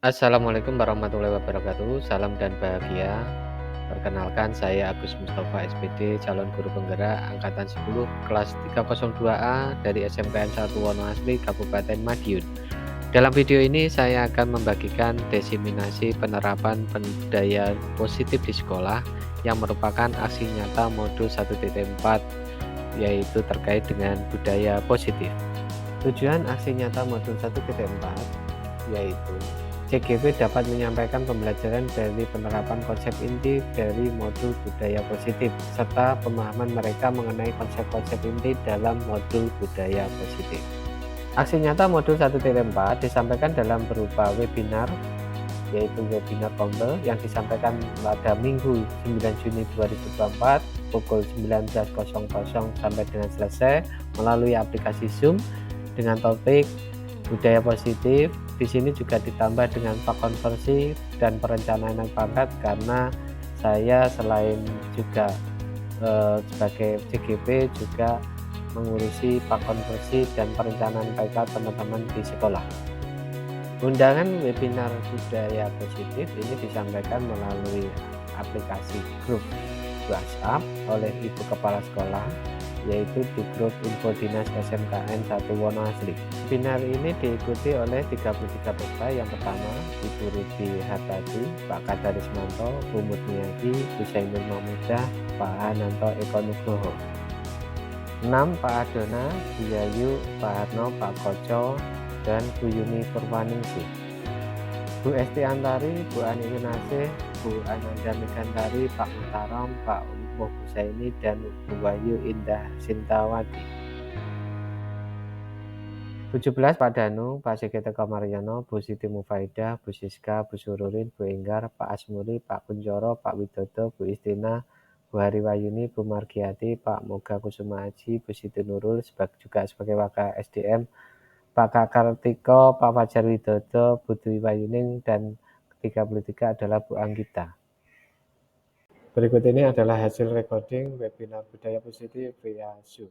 Assalamualaikum warahmatullahi wabarakatuh. Salam dan bahagia. Perkenalkan saya Agus Mustafa SPD, calon guru penggerak angkatan 10 kelas 302A dari SMKN 1 Wonoasri, Kabupaten Madiun. Dalam video ini saya akan membagikan diseminasi penerapan budaya positif di sekolah yang merupakan aksi nyata modul 1.4, yaitu terkait dengan budaya positif. Tujuan aksi nyata modul 1.4 yaitu CGV dapat menyampaikan pembelajaran dari penerapan konsep inti dari modul budaya positif serta pemahaman mereka mengenai konsep-konsep inti dalam modul budaya positif. Aksi nyata modul 1.4 disampaikan dalam berupa webinar, yaitu webinar Kombe yang disampaikan pada Minggu 9 Juni 2024 pukul 19.00 sampai dengan selesai melalui aplikasi Zoom dengan topik budaya positif. Di sini juga ditambah dengan prakonversi dan perencanaan pangkat, karena saya selain juga sebagai CGP juga mengurusi prakonversi dan perencanaan PK teman-teman di sekolah. Undangan webinar budaya positif ini disampaikan melalui aplikasi grup WhatsApp oleh Ibu Kepala Sekolah, yaitu di grup Info Dinas SMKN 1 Wonoasri. Webinar ini diikuti oleh 33 peserta. Yang pertama, Ibu Rudy Hartadi, Pak Kadarismanto, Bu Mutmiyadi, Bu Zainul Mahmudah, Pak Ananto Eko Nugroho. 6. Pak Adona, Bu Yayu, Pak Harno, Pak Koco, dan Bu Yuni Purwaningsih. Bu Esti Antari, Bu Ani Yunasih, Bu Ananda Megantari, Pak Mutarom, Pak Umuh Husaini, dan Bu Wahyu Indah Sintawati. 17. Pak Danu, Pak Sigete Komaryono, Bu Siti Mufaidah, Bu Siska, Bu Sururin, Bu Enggar, Pak Asmuri, Pak Kunchoro, Pak Widodo, Bu Istina, Bu Hariwayuni, Bu Margiati, Pak Moga Kusuma Aji, Bu Siti Nurul, juga sebagai Wakil SDM, Pak Kartiko, Pak Fajar Widodo, Bu Dwi Wayuning, dan ke-33 adalah Bu Anggita. Berikut ini adalah hasil recording webinar budaya positif via Zoom.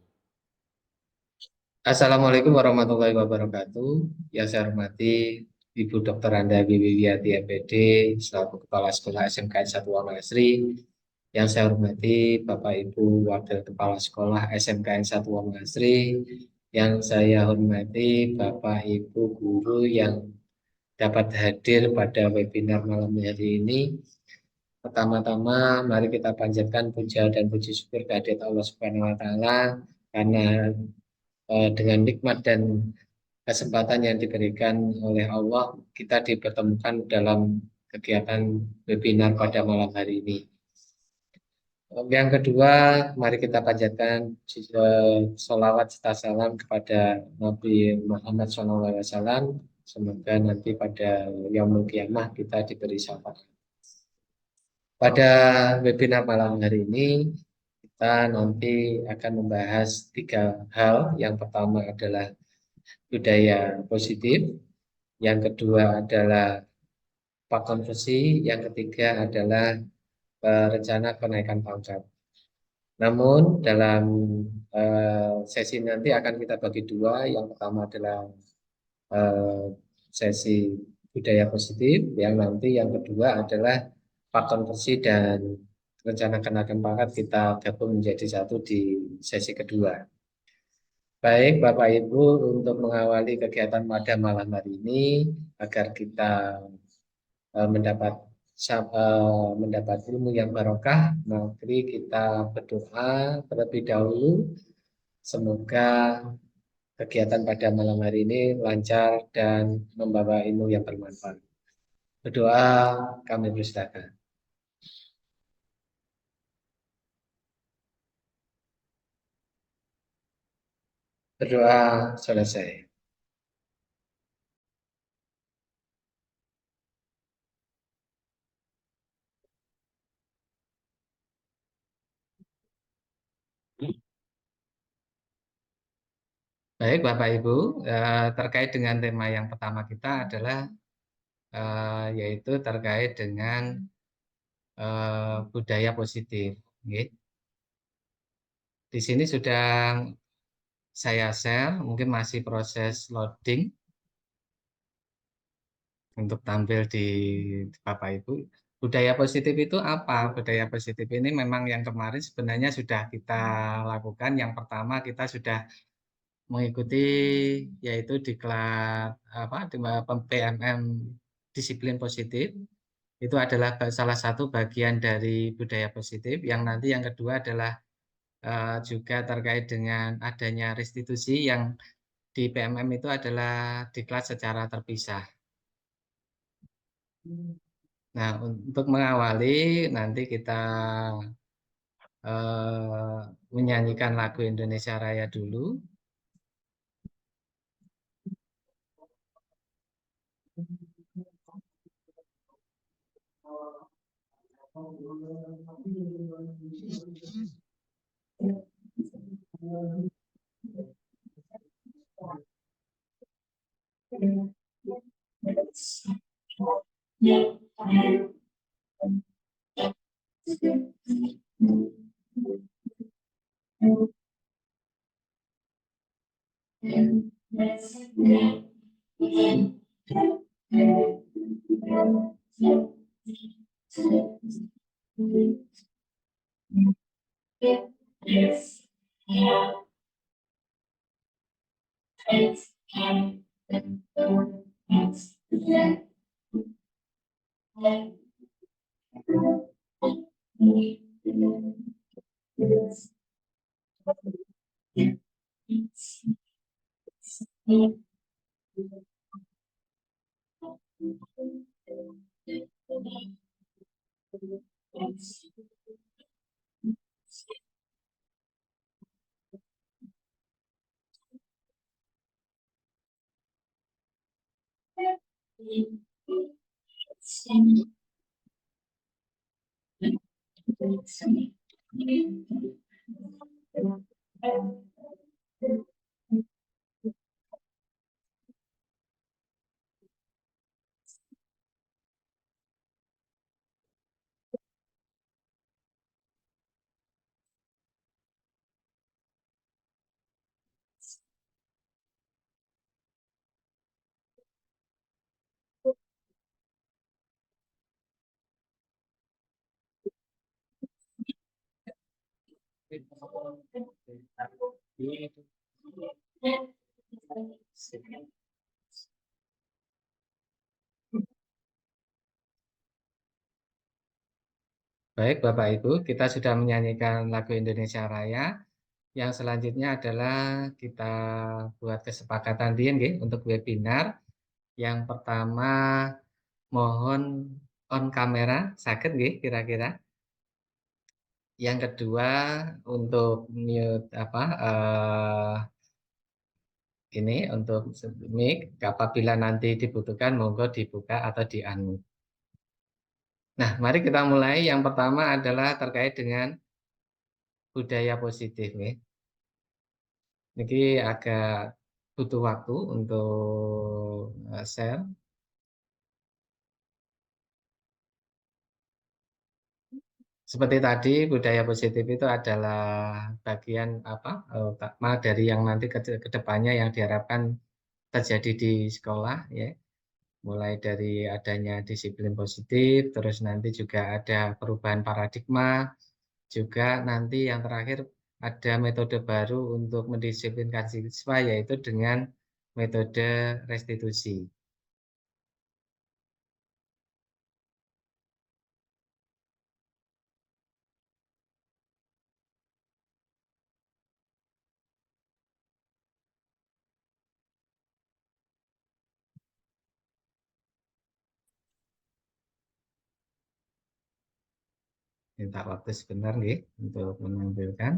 Assalamualaikum warahmatullahi wabarakatuh. Yang saya hormati Ibu Dr. Anda Wiwiwiyati MPD selaku Kepala Sekolah SMKN 1 Wonoasri. Yang saya hormati Bapak Ibu Wakil Kepala Sekolah SMKN 1 Wonoasri. Yang saya hormati Bapak Ibu guru yang dapat hadir pada webinar malam hari ini. Pertama-tama mari kita panjatkan puja dan puji syukur kehadirat Allah Subhanahu wa taala, karena dengan nikmat dan kesempatan yang diberikan oleh Allah, kita dipertemukan dalam kegiatan webinar pada malam hari ini. Yang kedua, mari kita panjatkan sholawat serta salam kepada Nabi Muhammad SAW. Semoga nanti pada yaumul qiyamah kita diberi syafaat. Pada webinar malam hari ini, kita nanti akan membahas 3 hal. Yang pertama adalah budaya positif, yang kedua adalah prakonversi, yang ketiga adalah rencana kenaikan pangkat. Namun dalam sesi nanti akan kita bagi 2. Yang pertama adalah sesi budaya positif, yang kedua adalah prakonversi dan rencana kenaikan pangkat kita gabung menjadi satu di sesi kedua. Baik Bapak Ibu, untuk mengawali kegiatan pada malam hari ini agar kita mendapat ilmu yang barokah, mari kita berdoa terlebih dahulu. Semoga kegiatan pada malam hari ini lancar dan membawa ilmu yang bermanfaat. Berdoa, kami persilakan. Berdoa selesai. Baik Bapak Ibu, terkait dengan tema yang pertama kita adalah yaitu terkait dengan budaya positif. Di sini sudah saya share, mungkin masih proses loading. untuk tampil di Bapak Ibu. Budaya positif itu apa? Budaya positif ini memang yang kemarin sebenarnya sudah kita lakukan. Yang pertama kita sudah mengikuti yaitu diklat apa di PMM disiplin positif. Itu adalah salah satu bagian dari budaya positif. Yang nanti yang kedua adalah juga terkait dengan adanya restitusi yang di PMM itu adalah diklat secara terpisah. Nah, untuk mengawali nanti kita menyanyikan lagu Indonesia Raya dulu. Baik, Bapak Ibu, kita sudah menyanyikan lagu Indonesia Raya. Yang selanjutnya adalah kita buat kesepakatan dia nggih, untuk webinar. Yang pertama mohon on kamera, sakit nggih kira-kira. Yang kedua untuk mute apa ini untuk mic apabila nanti dibutuhkan monggo dibuka atau di unmute. Nah, mari kita mulai. Yang pertama adalah terkait dengan budaya positif nih. Ini agak butuh waktu untuk share. Seperti tadi, budaya positif itu adalah bagian apa utama dari yang nanti ke depannya yang diharapkan terjadi di sekolah, ya. Mulai dari adanya disiplin positif, terus nanti juga ada perubahan paradigma, juga nanti yang terakhir ada metode baru untuk mendisiplinkan siswa, yaitu dengan metode restitusi. Minta waktu sebentar nih untuk menampilkan.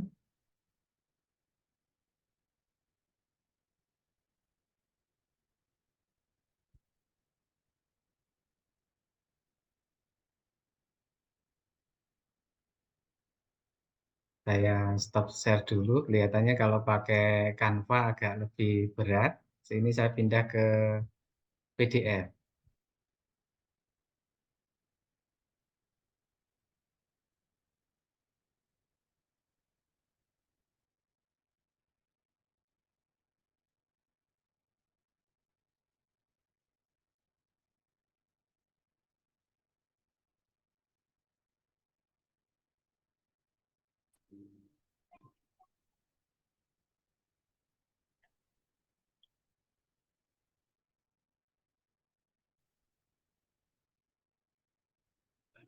Saya stop share dulu. Kelihatannya kalau pakai Canva agak lebih berat. Sini saya pindah ke PDF.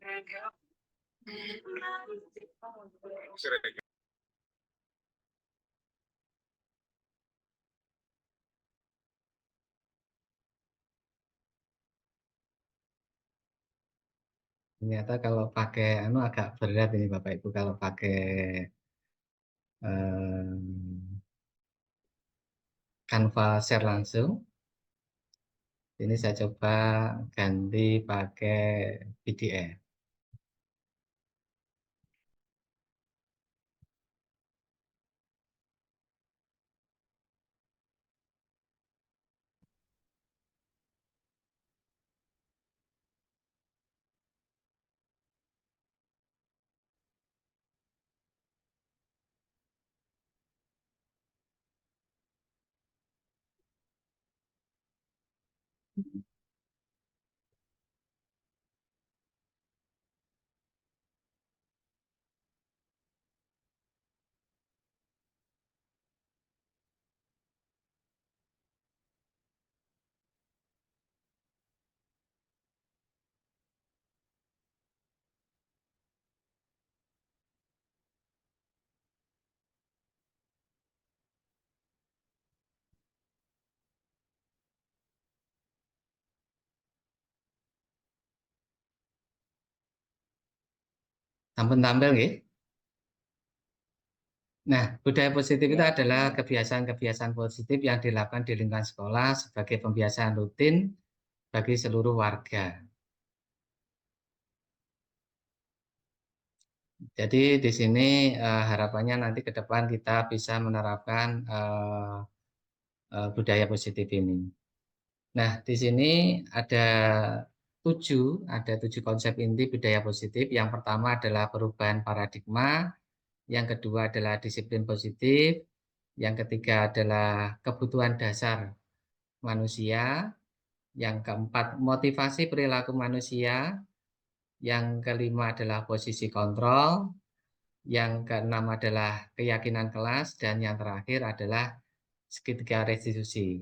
Ternyata kalau pakai anu agak berat ini Bapak Ibu kalau pakai Canva share langsung. Ini saya coba ganti pakai PDF. Sampun tampil nggih. Nah, budaya positif itu adalah kebiasaan-kebiasaan positif yang dilakukan di lingkungan sekolah sebagai pembiasaan rutin bagi seluruh warga. Jadi di sini harapannya nanti ke depan kita bisa menerapkan budaya positif ini. Nah, di sini ada tujuh konsep inti budaya positif. Yang pertama adalah perubahan paradigma, yang kedua adalah disiplin positif, yang ketiga adalah kebutuhan dasar manusia, yang keempat motivasi perilaku manusia, yang kelima adalah posisi kontrol, yang keenam adalah keyakinan kelas, dan yang terakhir adalah segitiga restitusi.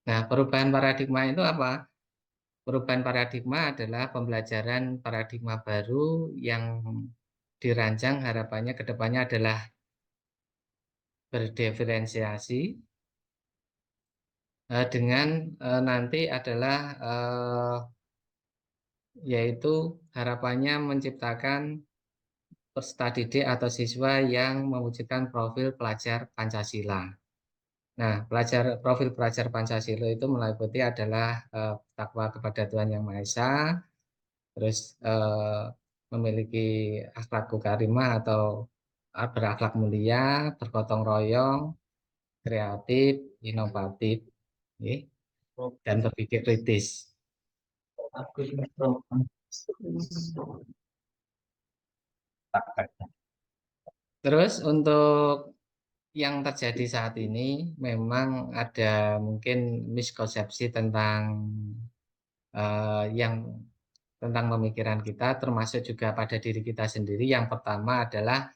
Nah, perubahan paradigma itu apa? Perubahan paradigma adalah pembelajaran paradigma baru yang dirancang harapannya ke depannya adalah berdiferensiasi dengan nanti adalah yaitu harapannya menciptakan peserta didik atau siswa yang mewujudkan profil pelajar Pancasila. Nah, profil pelajar Pancasila itu meliputi adalah takwa kepada Tuhan Yang Maha Esa, terus memiliki akhlak karimah atau berakhlak mulia, bergotong royong, kreatif, inovatif, dan berpikir kritis. Terus untuk yang terjadi saat ini memang ada mungkin miskonsepsi tentang yang tentang pemikiran kita, termasuk juga pada diri kita sendiri. Yang pertama adalah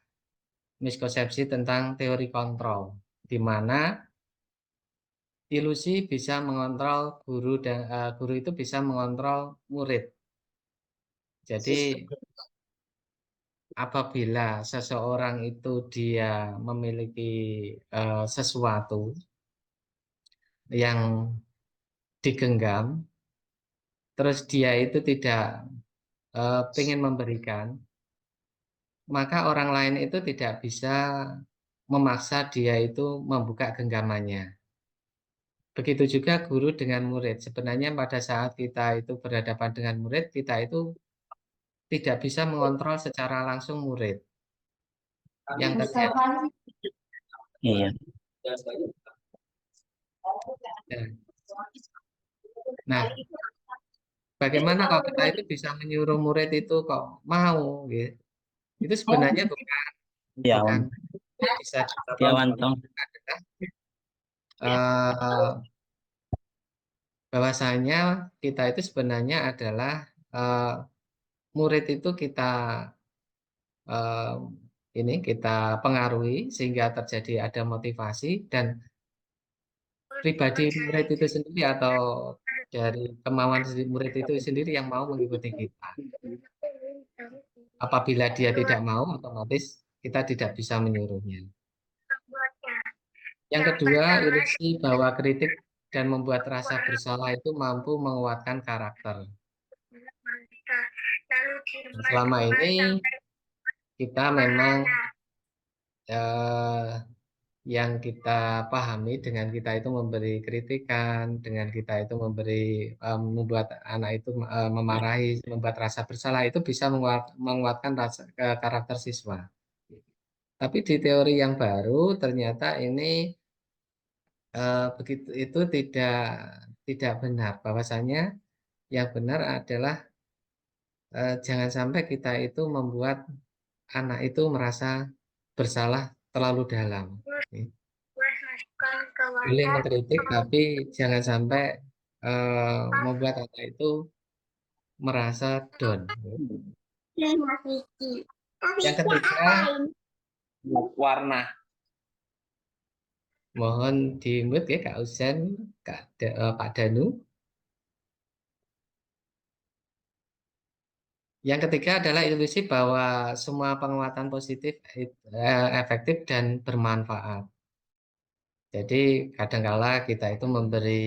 miskonsepsi tentang teori kontrol, di mana ilusi bisa mengontrol guru dan guru itu bisa mengontrol murid. Jadi apabila seseorang itu dia memiliki sesuatu yang digenggam, terus dia itu tidak ingin memberikan, maka orang lain itu tidak bisa memaksa dia itu membuka genggamannya. Begitu juga guru dengan murid. Sebenarnya pada saat kita itu berhadapan dengan murid, kita itu tidak bisa mengontrol secara langsung murid. Yang terjadi. Iya. Nah, bagaimana kalau kita itu bisa menyuruh murid itu kok mau, gitu? Itu sebenarnya Ya, bukan bisa ya, dikontrol. Adalah bahwasanya kita itu sebenarnya adalah murid itu kita ini kita pengaruhi sehingga terjadi ada motivasi dan pribadi murid itu sendiri atau dari kemauan murid itu sendiri yang mau mengikuti kita. Apabila dia tidak mau, otomatis kita tidak bisa menyuruhnya. Yang kedua, ilusi bahwa kritik dan membuat rasa bersalah itu mampu menguatkan karakter. Selama ini kita memang yang kita pahami dengan kita itu memberi kritikan, dengan kita itu membuat anak itu memarahi, membuat rasa bersalah itu bisa menguatkan karakter siswa. Tapi di teori yang baru ternyata ini begitu itu tidak benar. Bahwasanya yang benar adalah jangan sampai kita itu membuat anak itu merasa bersalah terlalu dalam. Boleh mengkritik, tapi jangan sampai membuat anak itu merasa down. Yang ketiga, warna. Mohon di-mute ya Kak Usen, Pak Danu. Yang ketiga adalah ilusi bahwa semua penguatan positif efektif dan bermanfaat. Jadi kadangkala kita itu memberi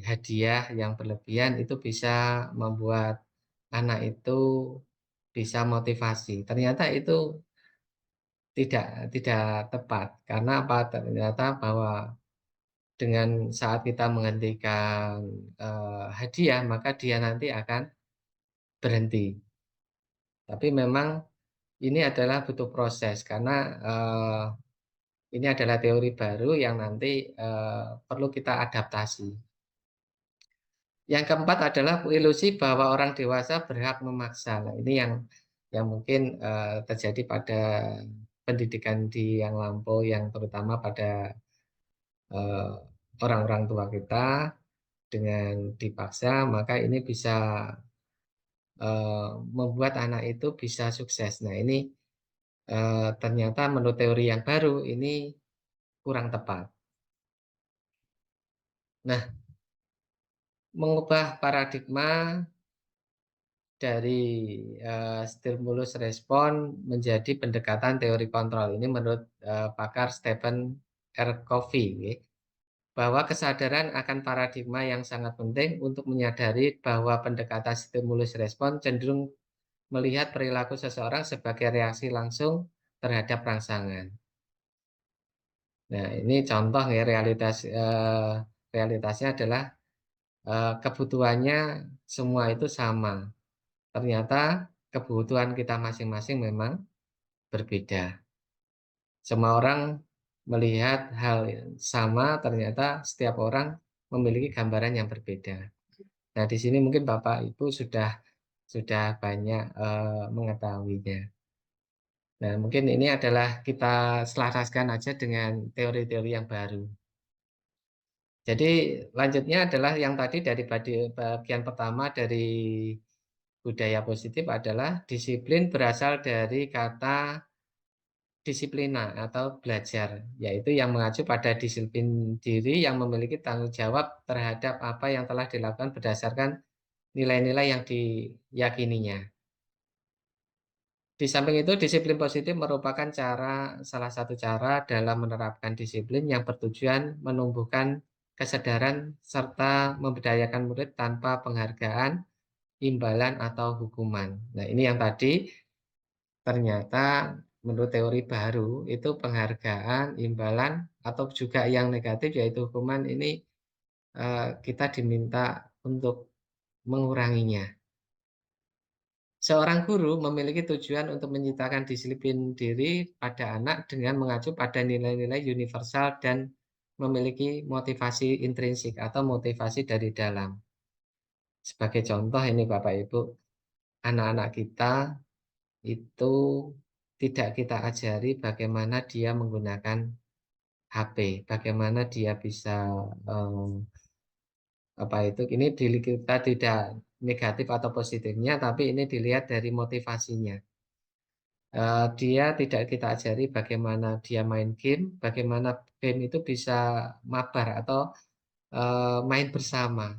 hadiah yang berlebihan itu bisa membuat anak itu bisa motivasi. Ternyata itu tidak tepat. Karena apa? Ternyata bahwa dengan saat kita menghentikan hadiah, maka dia nanti akan berhenti. Tapi memang ini adalah butuh proses karena ini adalah teori baru yang nanti perlu kita adaptasi. Yang keempat adalah ilusi bahwa orang dewasa berhak memaksa. Nah, ini yang mungkin terjadi pada pendidikan di yang lampau, yang terutama pada orang-orang tua kita. Dengan dipaksa, maka ini bisa membuat anak itu bisa sukses. Nah, ini ternyata menurut teori yang baru ini kurang tepat. Nah, mengubah paradigma dari stimulus respon menjadi pendekatan teori kontrol. Ini menurut pakar Stephen R. Covey, bahwa kesadaran akan paradigma yang sangat penting untuk menyadari bahwa pendekatan stimulus respon cenderung melihat perilaku seseorang sebagai reaksi langsung terhadap rangsangan. Nah, ini contoh ya realitasnya adalah kebutuhannya semua itu sama. Ternyata kebutuhan kita masing-masing memang berbeda. Semua orang melihat hal yang sama, ternyata setiap orang memiliki gambaran yang berbeda. Nah, di sini mungkin Bapak Ibu sudah banyak mengetahuinya. Nah, mungkin ini adalah kita selaraskan aja dengan teori-teori yang baru. Jadi lanjutnya adalah yang tadi dari bagian pertama dari budaya positif adalah disiplin berasal dari kata disiplina atau belajar, yaitu yang mengacu pada disiplin diri yang memiliki tanggung jawab terhadap apa yang telah dilakukan berdasarkan nilai-nilai yang diyakininya. Di samping itu, disiplin positif merupakan salah satu cara dalam menerapkan disiplin yang bertujuan menumbuhkan kesadaran serta memberdayakan murid tanpa penghargaan, imbalan, atau hukuman. Nah, ini yang tadi ternyata menurut teori baru itu penghargaan, imbalan, atau juga yang negatif yaitu hukuman ini kita diminta untuk menguranginya. Seorang guru memiliki tujuan untuk menciptakan disiplin diri pada anak dengan mengacu pada nilai-nilai universal dan memiliki motivasi intrinsik atau motivasi dari dalam. Sebagai contoh ini Bapak Ibu, anak-anak kita itu tidak kita ajari bagaimana dia menggunakan HP, bagaimana dia bisa ini kita tidak negatif atau positifnya, tapi ini dilihat dari motivasinya. Dia tidak kita ajari bagaimana dia main game, bagaimana game itu bisa mabar atau main bersama.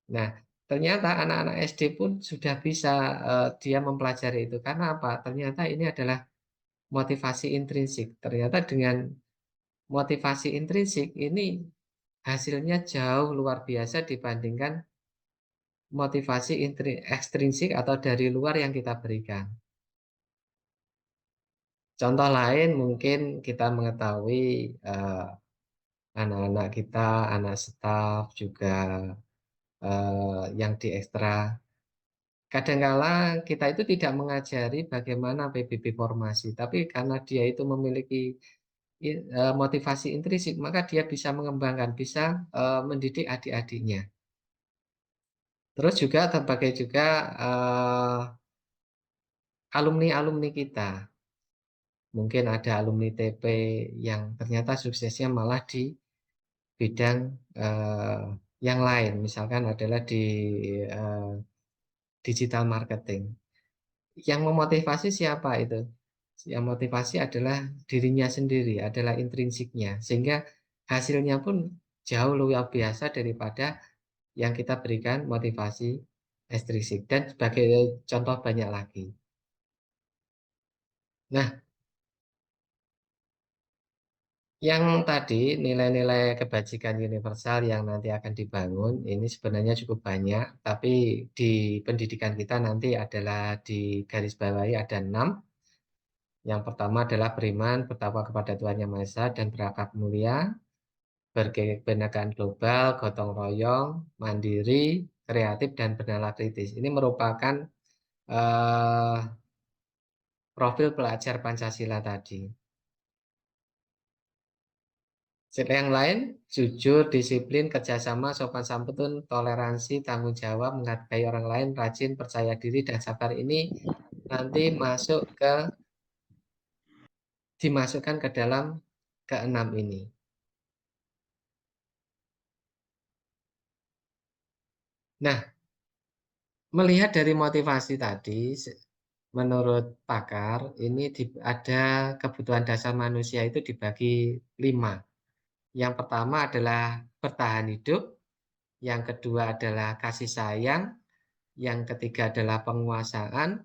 Nah, ternyata anak-anak SD pun sudah bisa dia mempelajari itu. Karena apa? Ternyata ini adalah motivasi intrinsik. Ternyata dengan motivasi intrinsik ini hasilnya jauh luar biasa dibandingkan motivasi ekstrinsik atau dari luar yang kita berikan. Contoh lain mungkin kita mengetahui anak-anak kita, anak staf juga yang di ekstra. Kadangkala kita itu tidak mengajari bagaimana PBB formasi, tapi karena dia itu memiliki motivasi intrinsik, maka dia bisa mengembangkan, bisa mendidik adik-adiknya. Terus juga terbagai juga alumni-alumni kita. Mungkin ada alumni TP yang ternyata suksesnya malah di bidang yang lain, misalkan adalah di eh, digital marketing. Yang memotivasi siapa itu? Yang motivasi adalah dirinya sendiri, adalah intrinsiknya, sehingga hasilnya pun jauh luar biasa daripada yang kita berikan motivasi ekstrinsik. Dan sebagai contoh banyak lagi. Nah, yang tadi nilai-nilai kebajikan universal yang nanti akan dibangun ini sebenarnya cukup banyak, tapi di pendidikan kita nanti adalah di garis bawahi ada 6. Yang pertama adalah beriman, bertakwa kepada Tuhan Yang Maha Esa dan berakhlak mulia, berkebenargaan global, gotong royong, mandiri, kreatif dan bernalar kritis. Ini merupakan eh, profil pelajar Pancasila tadi. Yang lain, jujur, disiplin, kerjasama, sopan santun, toleransi, tanggung jawab, menghargai orang lain, rajin, percaya diri, dan sabar ini nanti dimasukkan ke dalam keenam ini. Nah, melihat dari motivasi tadi, menurut pakar, ini ada kebutuhan dasar manusia itu dibagi 5. Yang pertama adalah bertahan hidup, yang kedua adalah kasih sayang, yang ketiga adalah penguasaan,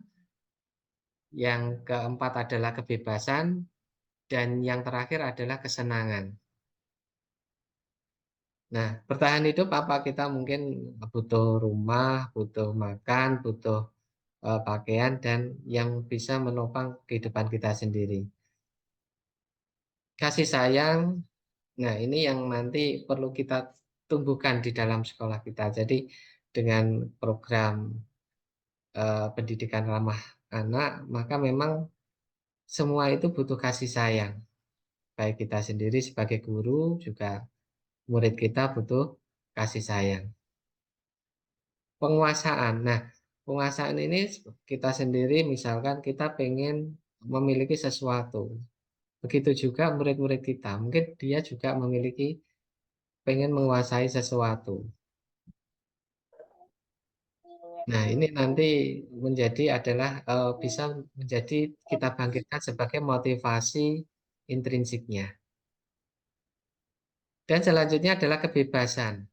yang keempat adalah kebebasan, dan yang terakhir adalah kesenangan. Nah, bertahan hidup apa? Kita mungkin butuh rumah, butuh makan, butuh pakaian, dan yang bisa menopang kehidupan kita sendiri. Kasih sayang, nah ini yang nanti perlu kita tumbuhkan di dalam sekolah kita. Jadi dengan program pendidikan ramah anak, maka memang semua itu butuh kasih sayang. Baik kita sendiri sebagai guru, juga murid kita butuh kasih sayang. Penguasaan. Nah, penguasaan ini kita sendiri misalkan kita pengen memiliki sesuatu. Begitu juga murid-murid kita. Mungkin dia juga memiliki pengen menguasai sesuatu. Nah, ini nanti bisa menjadi kita bangkitkan sebagai motivasi intrinsiknya. Dan selanjutnya adalah kebebasan.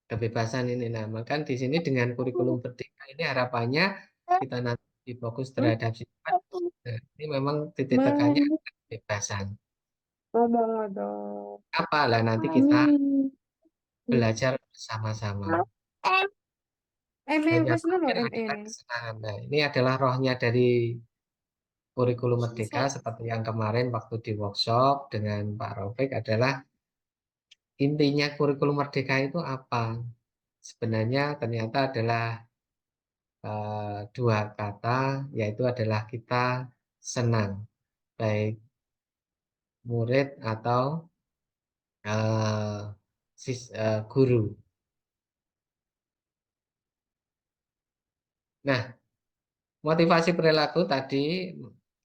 Kebebasan ini, nah, maka di sini dengan kurikulum Merdeka ini harapannya kita nanti fokus terhadap sifat. Nah, ini memang titik tekannya adalah kebebasan. Apalah nanti kita belajar bersama-sama. Dan yang terakhir adalah kesenangan. Nah, ini adalah rohnya dari kurikulum Merdeka seperti yang kemarin waktu di workshop dengan Pak Raufik adalah intinya kurikulum Merdeka itu apa? Sebenarnya ternyata adalah dua kata, yaitu adalah kita senang, baik murid atau guru. Nah, motivasi perilaku tadi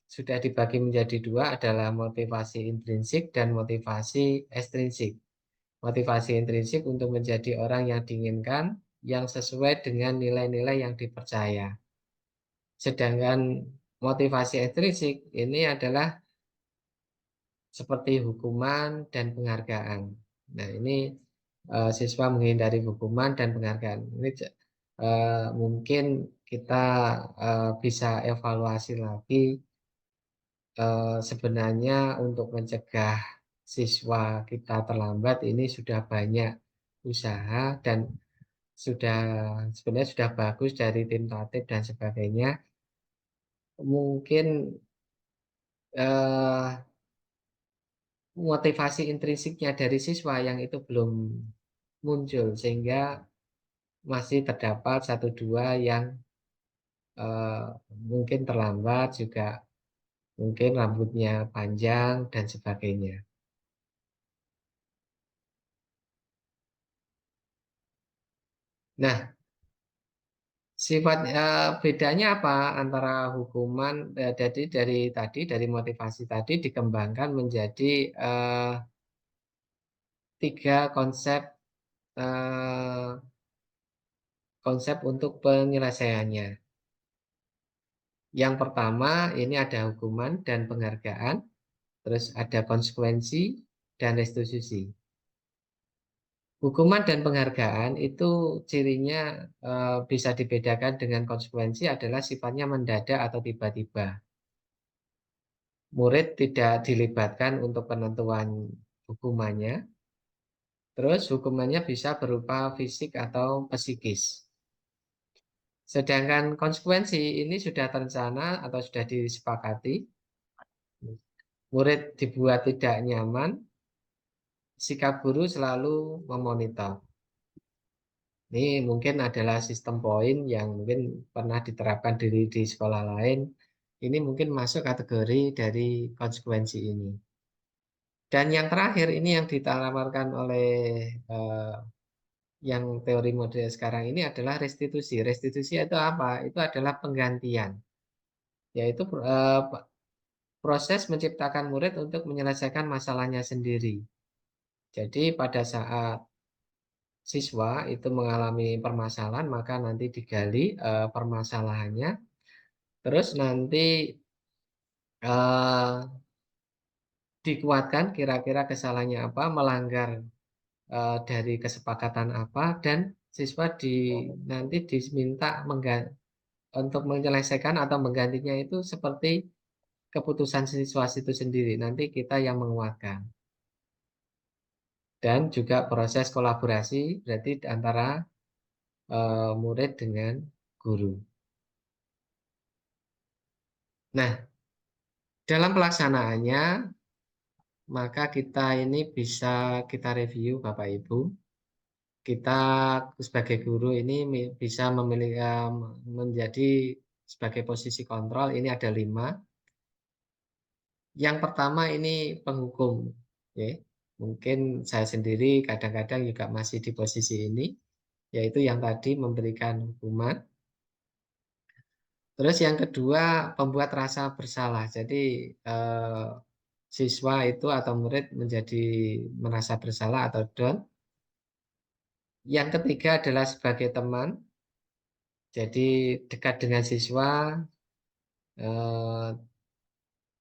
sudah dibagi menjadi dua, adalah motivasi intrinsik dan motivasi ekstrinsik. Motivasi intrinsik untuk menjadi orang yang diinginkan, yang sesuai dengan nilai-nilai yang dipercaya. Sedangkan motivasi ekstrinsik ini adalah seperti hukuman dan penghargaan. Nah, ini siswa menghindari hukuman dan penghargaan. Ini mungkin kita bisa evaluasi lagi sebenarnya untuk mencegah siswa kita terlambat ini sudah banyak usaha dan sebenarnya sudah bagus dari tim tatip dan sebagainya. Mungkin motivasi intrinsiknya dari siswa yang itu belum muncul sehingga masih terdapat satu dua yang mungkin terlambat juga, mungkin rambutnya panjang dan sebagainya. Nah, sifat bedanya apa antara hukuman? Jadi dari motivasi tadi dikembangkan menjadi 3 konsep untuk penyelesaiannya. Yang pertama ini ada hukuman dan penghargaan, terus ada konsekuensi dan restitusi. Hukuman dan penghargaan itu cirinya bisa dibedakan dengan konsekuensi adalah sifatnya mendadak atau tiba-tiba. Murid tidak dilibatkan untuk penentuan hukumannya. Terus hukumannya bisa berupa fisik atau psikis. Sedangkan konsekuensi ini sudah terencana atau sudah disepakati. Murid dibuat tidak nyaman, sikap guru selalu memonitor. Ini mungkin adalah sistem poin yang mungkin pernah diterapkan di sekolah lain. Ini mungkin masuk kategori dari konsekuensi ini. Dan yang terakhir ini yang ditawarkan oleh yang teori model sekarang ini adalah restitusi. Restitusi itu apa? Itu adalah penggantian. Yaitu proses menciptakan murid untuk menyelesaikan masalahnya sendiri. Jadi pada saat siswa itu mengalami permasalahan, maka nanti digali permasalahannya. Terus nanti dikuatkan kira-kira kesalahannya apa, melanggar dari kesepakatan apa, dan siswa nanti diminta untuk menyelesaikan atau menggantinya itu seperti keputusan siswa itu sendiri. Nanti kita yang menguatkan. Dan juga proses kolaborasi berarti antara murid dengan guru. Nah, dalam pelaksanaannya maka kita ini bisa kita review Bapak Ibu. Kita sebagai guru ini bisa memilih menjadi sebagai posisi kontrol ini ada 5. Yang pertama ini penghukum, ya. Mungkin saya sendiri kadang-kadang juga masih di posisi ini, yaitu yang tadi memberikan hukuman. Terus yang kedua pembuat rasa bersalah. Jadi siswa itu atau murid menjadi merasa bersalah atau down. Yang ketiga adalah sebagai teman. Jadi dekat dengan siswa.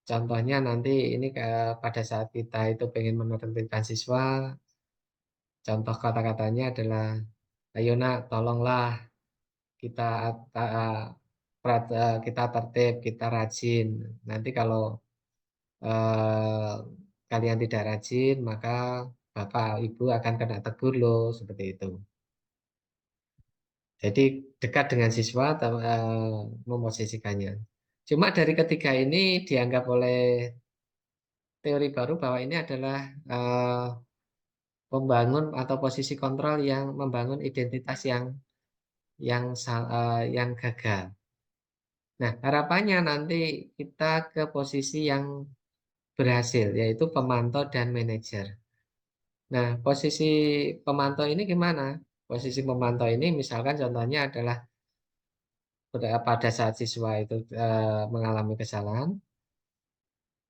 Contohnya nanti ini pada saat kita itu pengen menertibkan siswa, contoh kata-katanya adalah, ayo nak, tolonglah kita kita tertib, kita rajin. Nanti kalau kalian tidak rajin, maka Bapak Ibu akan kena tegur loh, seperti itu. Jadi dekat dengan siswa memosisikannya. Cuma dari ketiga ini dianggap oleh teori baru bahwa ini adalah membangun atau posisi kontrol yang membangun identitas yang gagal. Nah, harapannya nanti kita ke posisi yang berhasil, yaitu pemantau dan manajer. Nah, posisi pemantau ini gimana? Posisi pemantau ini misalkan contohnya adalah pada saat siswa itu mengalami kesalahan.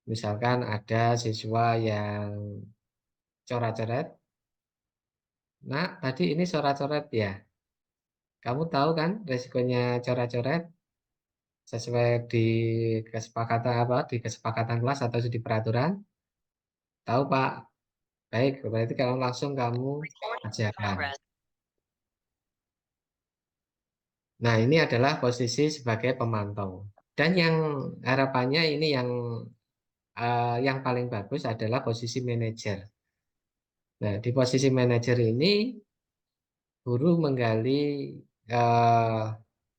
Misalkan ada siswa yang coret-coret. Nah, tadi ini coret-coret ya. Kamu tahu kan resikonya coret-coret sesuai di kesepakatan apa? Di kesepakatan kelas atau di peraturan? Tahu Pak? Baik, berarti kalau langsung kamu pelajaran. Nah, ini adalah posisi sebagai pemantau. Dan yang harapannya ini yang paling bagus adalah posisi manajer. Nah, di posisi manajer ini guru menggali eh,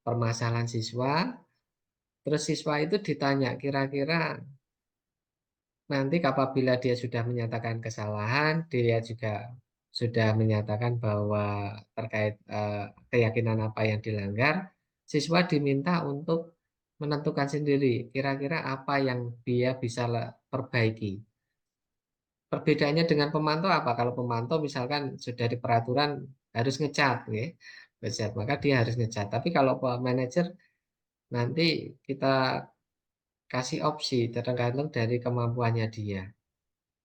permasalahan siswa, terus siswa itu ditanya kira-kira nanti apabila dia sudah menyatakan kesalahan, dia juga sudah menyatakan bahwa terkait keyakinan apa yang dilanggar, siswa diminta untuk menentukan sendiri kira-kira apa yang dia bisa perbaiki. Perbedaannya dengan pemantau apa? Kalau pemantau misalkan sudah di peraturan harus ngecat, ya, ngecat, maka dia harus ngecat. Tapi kalau manajer nanti kita kasih opsi tergantung dari kemampuannya dia.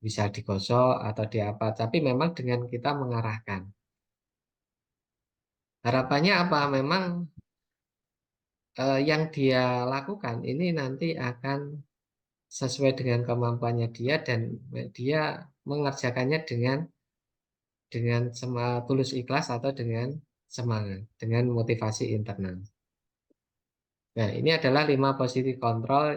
Bisa digosok atau di apa, tapi memang dengan kita mengarahkan. Harapannya apa? Memang yang dia lakukan ini nanti akan sesuai dengan kemampuannya dia dan dia mengerjakannya dengan tulus ikhlas atau dengan semangat, dengan motivasi internal. Nah, ini adalah 5 posisi kontrol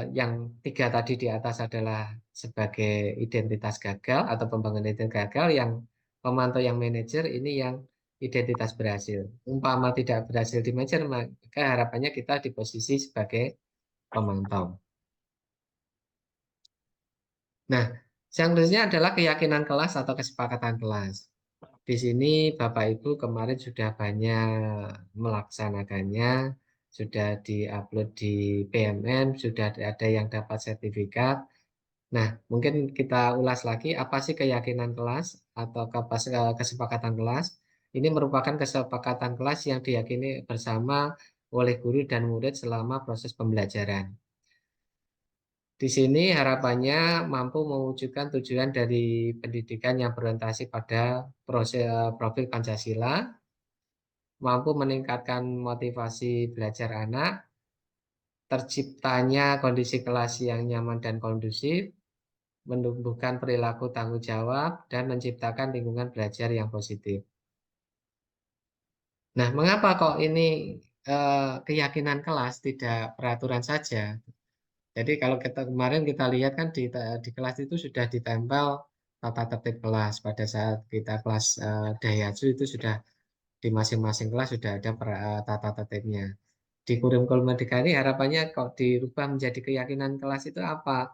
yang 3 tadi di atas adalah sebagai identitas gagal atau pembangunan identitas gagal, yang pemantau yang manajer ini yang identitas berhasil. Umpama tidak berhasil di manajer, maka harapannya kita di posisi sebagai pemantau. Nah, yang selanjutnya adalah keyakinan kelas atau kesepakatan kelas. Di sini Bapak Ibu kemarin sudah banyak melaksanakannya, sudah diupload di PMM, sudah ada yang dapat sertifikat. Nah, mungkin kita ulas lagi apa sih keyakinan kelas atau kesepakatan kelas. Ini merupakan kesepakatan kelas yang diyakini bersama oleh guru dan murid selama proses pembelajaran. Di sini harapannya mampu mewujudkan tujuan dari pendidikan yang berorientasi pada profil Pancasila, mampu meningkatkan motivasi belajar anak, terciptanya kondisi kelas yang nyaman dan kondusif, menumbuhkan perilaku tanggung jawab, dan menciptakan lingkungan belajar yang positif. Nah, mengapa kok ini keyakinan kelas tidak peraturan saja? Jadi kalau kemarin kita lihat kan di kelas itu sudah ditempel tata tertib kelas. Pada saat kita kelas Daihatsu itu sudah di masing-masing kelas sudah ada tata tertibnya. Di kurikulum Merdeka ini harapannya kok dirubah menjadi keyakinan kelas itu apa?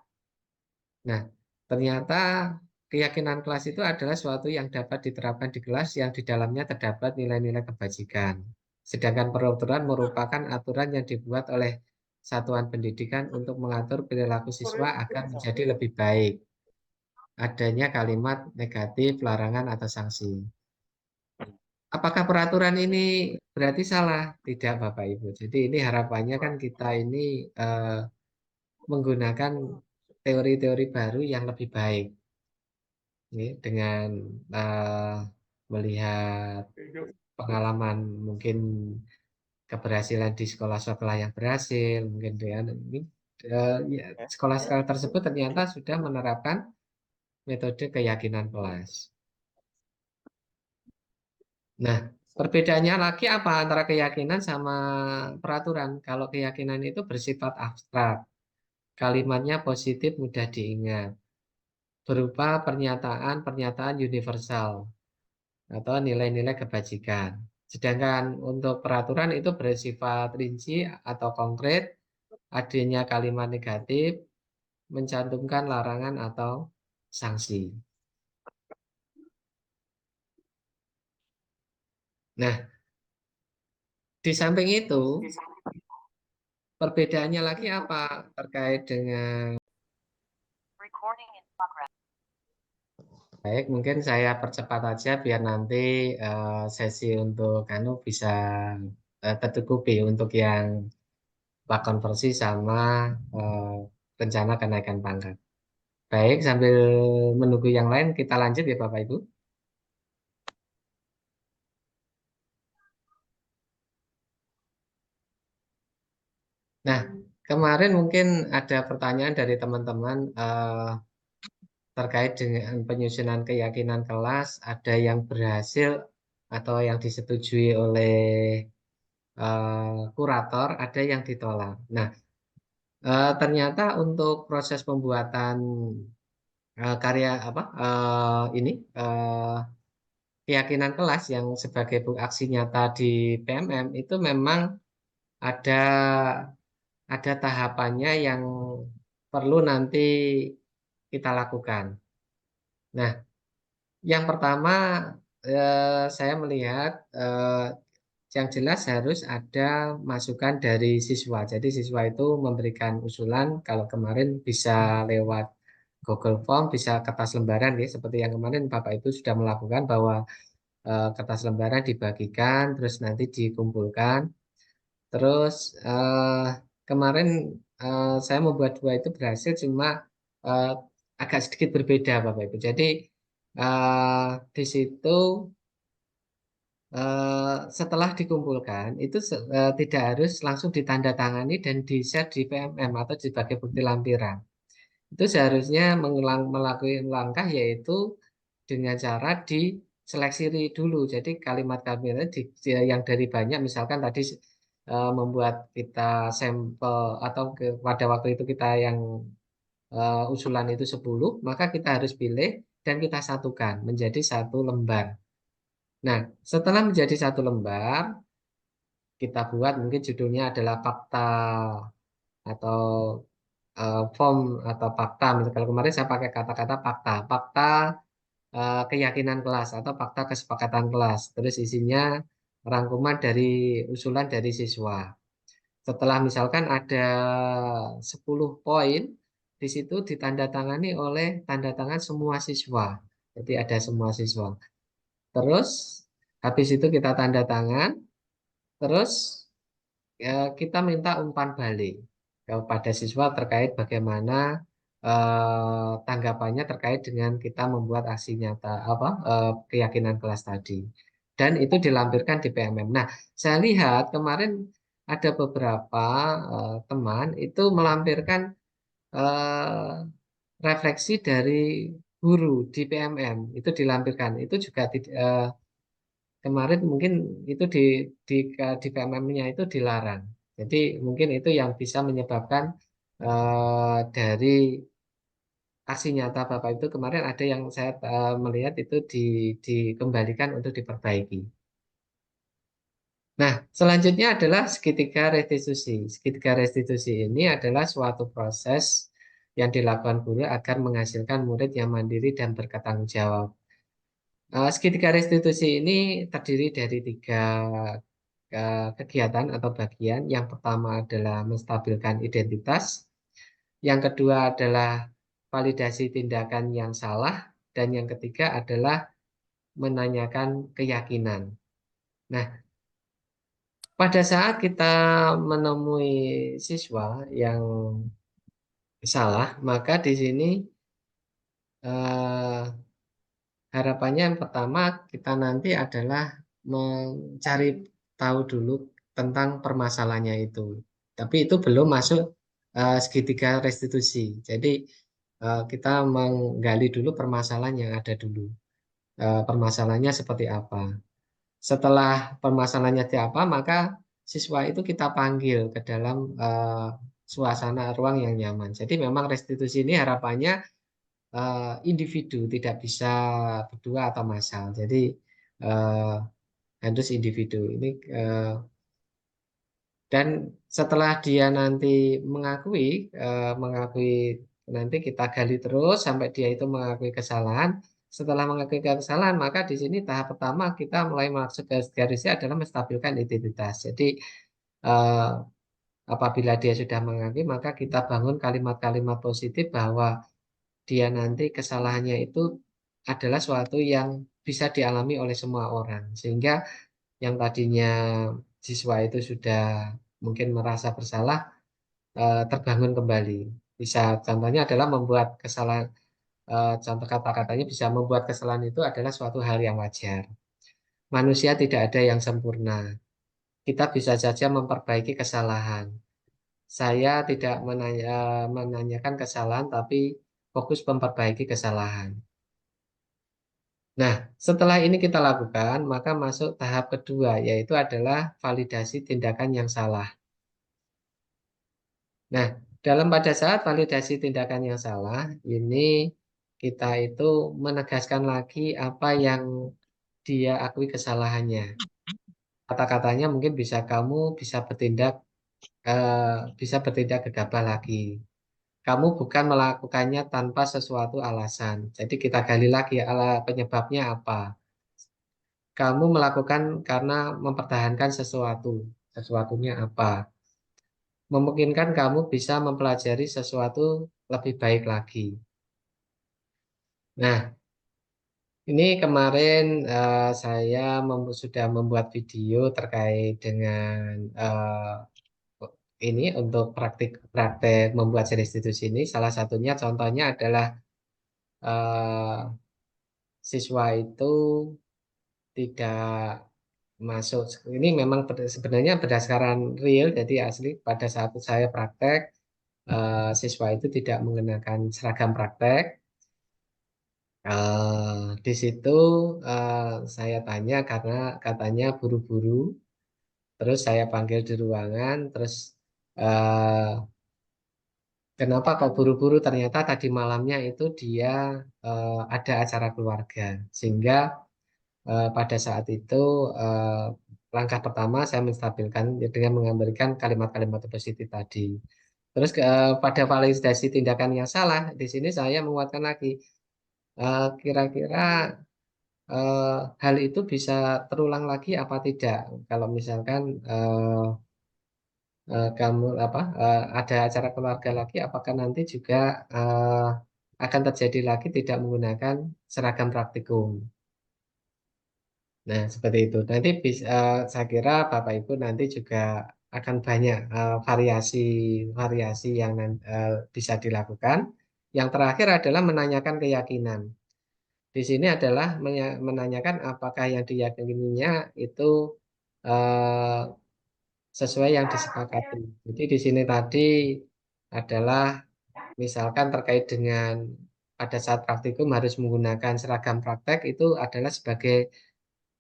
Nah, ternyata keyakinan kelas itu adalah suatu yang dapat diterapkan di kelas yang di dalamnya terdapat nilai-nilai kebajikan. Sedangkan peraturan merupakan aturan yang dibuat oleh satuan pendidikan untuk mengatur perilaku siswa agar menjadi lebih baik. Adanya kalimat negatif, larangan, atau sanksi. Apakah peraturan ini berarti salah? Tidak, Bapak Ibu. Jadi ini harapannya kan kita ini menggunakan teori-teori baru yang lebih baik. Ini dengan melihat pengalaman mungkin keberhasilan di sekolah-sekolah yang berhasil, mungkin dengan ini ya, sekolah-sekolah tersebut ternyata sudah menerapkan metode keyakinan kelas. Nah, perbedaannya lagi apa antara keyakinan sama peraturan? Kalau keyakinan itu bersifat abstrak, kalimatnya positif, mudah diingat, berupa pernyataan-pernyataan universal atau nilai-nilai kebajikan. Sedangkan untuk peraturan itu bersifat rinci atau konkret, adanya kalimat negatif, mencantumkan larangan atau sanksi. Nah, di samping itu, perbedaannya lagi apa terkait dengan baik, mungkin saya percepat aja biar nanti sesi untuk Kanu bisa tercukupi untuk yang prakonversi sama eh, rencana kenaikan pangkat. Baik, sambil menunggu yang lain kita lanjut ya Bapak Ibu. Nah, kemarin mungkin ada pertanyaan dari teman-teman terkait dengan penyusunan keyakinan kelas, ada yang berhasil atau yang disetujui oleh kurator, ada yang ditolak. Nah, ternyata untuk proses pembuatan karya apa ini keyakinan kelas yang sebagai aksi nyata di PMM itu memang ada tahapannya yang perlu nanti kita lakukan. Nah, yang pertama saya melihat yang jelas harus ada masukan dari siswa. Jadi siswa itu memberikan usulan, kalau kemarin bisa lewat Google Form, bisa kertas lembaran ya, seperti yang kemarin Bapak Ibu sudah melakukan bahwa kertas lembaran dibagikan, terus nanti dikumpulkan. Terus kemarin saya membuat dua itu berhasil, cuma eh, agak sedikit berbeda Bapak Ibu. Jadi di situ setelah dikumpulkan itu tidak harus langsung ditandatangani dan di-share di PMM atau sebagai bukti lampiran. Itu seharusnya melakukan langkah yaitu dengan cara diseleksi dulu. Jadi kalimat-kalimatnya yang dari banyak, misalkan tadi membuat kita sampel atau pada waktu itu kita yang usulan itu 10, maka kita harus pilih dan kita satukan menjadi satu lembar. Nah, setelah menjadi satu lembar, kita buat mungkin judulnya adalah fakta atau form atau fakta. Misalnya kalau kemarin saya pakai kata-kata fakta, keyakinan kelas atau fakta kesepakatan kelas. Terus isinya rangkuman dari usulan dari siswa. Setelah misalkan ada 10 poin, di situ ditandatangani oleh tanda tangan semua siswa. Jadi ada semua siswa. Terus habis itu kita tanda tangan, terus kita minta umpan balik kepada siswa terkait bagaimana tanggapannya terkait dengan kita membuat aksi nyata keyakinan kelas tadi. Dan itu dilampirkan di PMM. Nah, saya lihat kemarin ada beberapa teman itu melampirkan eh, refleksi dari guru di PMM itu dilampirkan. Itu juga kemarin mungkin itu di PMM-nya itu dilarang. Jadi mungkin itu yang bisa menyebabkan dari aksi nyata Bapak itu kemarin ada yang saya melihat itu dikembalikan untuk diperbaiki. Nah, selanjutnya adalah segitiga restitusi. Segitiga restitusi ini adalah suatu proses yang dilakukan guru agar menghasilkan murid yang mandiri dan bertanggung jawab. Segitiga restitusi ini terdiri dari 3 kegiatan atau bagian. Yang pertama adalah menstabilkan identitas, yang kedua adalah validasi tindakan yang salah, dan yang ketiga adalah menanyakan keyakinan. Nah, pada saat kita menemui siswa yang salah, maka di sini eh, harapannya yang pertama kita nanti adalah mencari tahu dulu tentang permasalahannya itu. Tapi itu belum masuk segitiga restitusi. Jadi kita menggali dulu permasalahan yang ada dulu. Permasalahannya seperti apa. Setelah permasalahannya seperti apa, maka siswa itu kita panggil ke dalam suasana ruang yang nyaman. Jadi memang restitusi ini harapannya individu, tidak bisa berdua atau massal. Jadi eh, harus individu ini dan setelah dia nanti mengakui nanti kita gali terus sampai dia itu mengakui kesalahan. Setelah mengakui kesalahan, maka di sini tahap pertama kita mulai masuk ke garisnya adalah menstabilkan identitas. Jadi eh, apabila dia sudah mengakui, maka kita bangun kalimat-kalimat positif bahwa dia nanti kesalahannya itu adalah suatu yang bisa dialami oleh semua orang. Sehingga yang tadinya siswa itu sudah mungkin merasa bersalah, terbangun kembali. Bisa contohnya adalah membuat kesalahan, contoh kata-katanya bisa membuat kesalahan itu adalah suatu hal yang wajar. Manusia tidak ada yang sempurna. Kita bisa saja memperbaiki kesalahan. Saya tidak menanyakan kesalahan, tapi fokus memperbaiki kesalahan. Nah, setelah ini kita lakukan, maka masuk tahap kedua, yaitu adalah validasi tindakan yang salah. Nah, pada saat validasi tindakan yang salah, ini kita itu menegaskan lagi apa yang dia akui kesalahannya. Kata-katanya mungkin bisa bertindak gegabah lagi. Kamu bukan melakukannya tanpa sesuatu alasan. Jadi kita gali lagi penyebabnya apa. Kamu melakukan karena mempertahankan sesuatu. Sesuatunya apa? Memungkinkan kamu bisa mempelajari sesuatu lebih baik lagi. Nah, ini kemarin saya sudah membuat video terkait dengan ini untuk praktik membuat restitusi ini. Salah satunya contohnya adalah eh, siswa itu tidak masuk. Ini memang sebenarnya berdasarkan real, jadi asli pada saat saya praktek, siswa itu tidak mengenakan seragam praktek. Di situ saya tanya karena katanya buru-buru, terus saya panggil di ruangan, terus eh, kenapa kok buru-buru? Ternyata tadi malamnya itu dia ada acara keluarga, sehingga pada saat itu eh, langkah pertama saya menstabilkan dengan memberikan kalimat-kalimat positif tadi. Terus pada validasi tindakan yang salah, di sini saya menguatkan lagi, kira-kira hal itu bisa terulang lagi apa tidak? Kalau misalkan kamu ada acara keluarga lagi, apakah nanti juga eh, akan terjadi lagi tidak menggunakan seragam praktikum? Nah, seperti itu. Nanti saya kira Bapak Ibu nanti juga akan banyak variasi yang bisa dilakukan. Yang terakhir adalah menanyakan keyakinan. Di sini adalah menanyakan apakah yang diyakininya itu eh, sesuai yang disepakati. Jadi di sini tadi adalah misalkan terkait dengan pada saat praktikum harus menggunakan seragam praktek itu adalah sebagai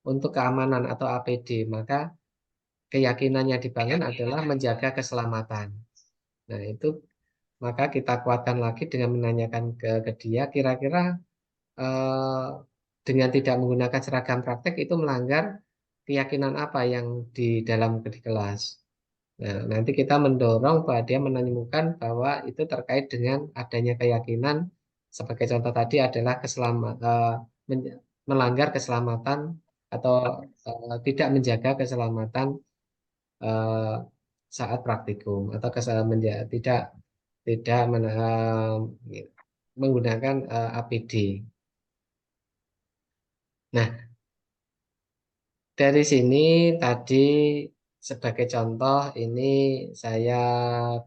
untuk keamanan atau APD, maka keyakinannya dibangun adalah menjaga keselamatan. Nah, itu maka kita kuatkan lagi dengan menanyakan ke dia, kira-kira eh, dengan tidak menggunakan seragam praktek itu melanggar keyakinan apa yang di dalam di kelas. Nah, nanti kita mendorong bahwa dia menemukan bahwa itu terkait dengan adanya keyakinan sebagai contoh tadi adalah melanggar keselamatan atau tidak menjaga keselamatan eh, saat praktikum atau tidak tidak menggunakan APD. Nah, dari sini tadi sebagai contoh ini saya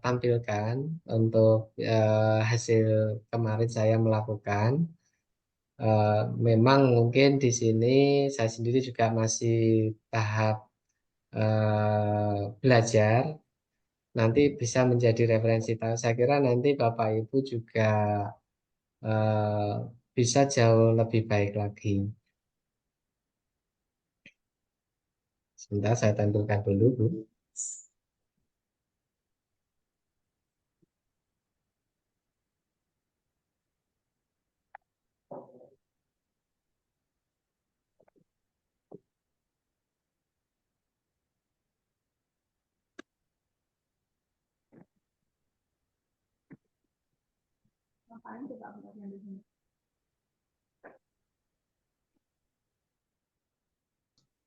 tampilkan untuk hasil kemarin saya melakukan. Memang mungkin di sini saya sendiri juga masih tahap belajar. Nanti bisa menjadi referensi. Saya kira nanti Bapak Ibu juga bisa jauh lebih baik lagi. Sebentar saya tampilkan dulu, Bu.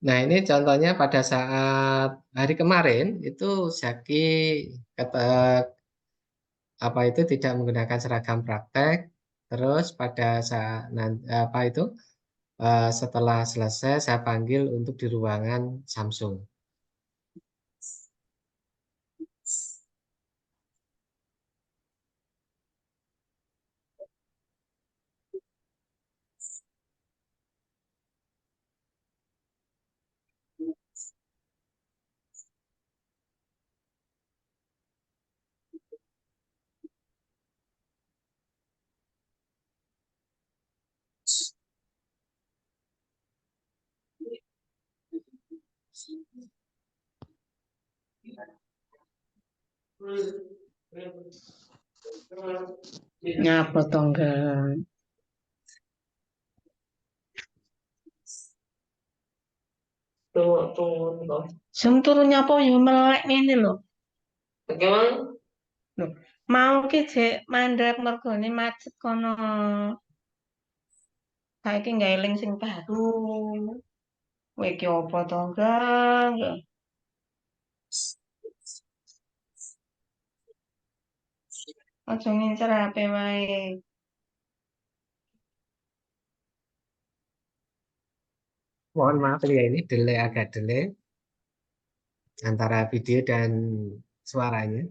Nah, ini contohnya pada saat hari kemarin itu Zaki kata apa itu tidak menggunakan seragam praktek. Terus pada saat apa itu setelah selesai saya panggil untuk di ruangan Samsung. Nyapa tonggang. Zoom turun nyapa ya melek ngene lho. Bagaimana? Loh, mau ki jek mandek mergone macet kono. Saiki nggak eling sing baru. Kowe iki apa tonggang? Aja ngincer HP wae. Mohon maaf ya, ini agak delay antara video dan suaranya.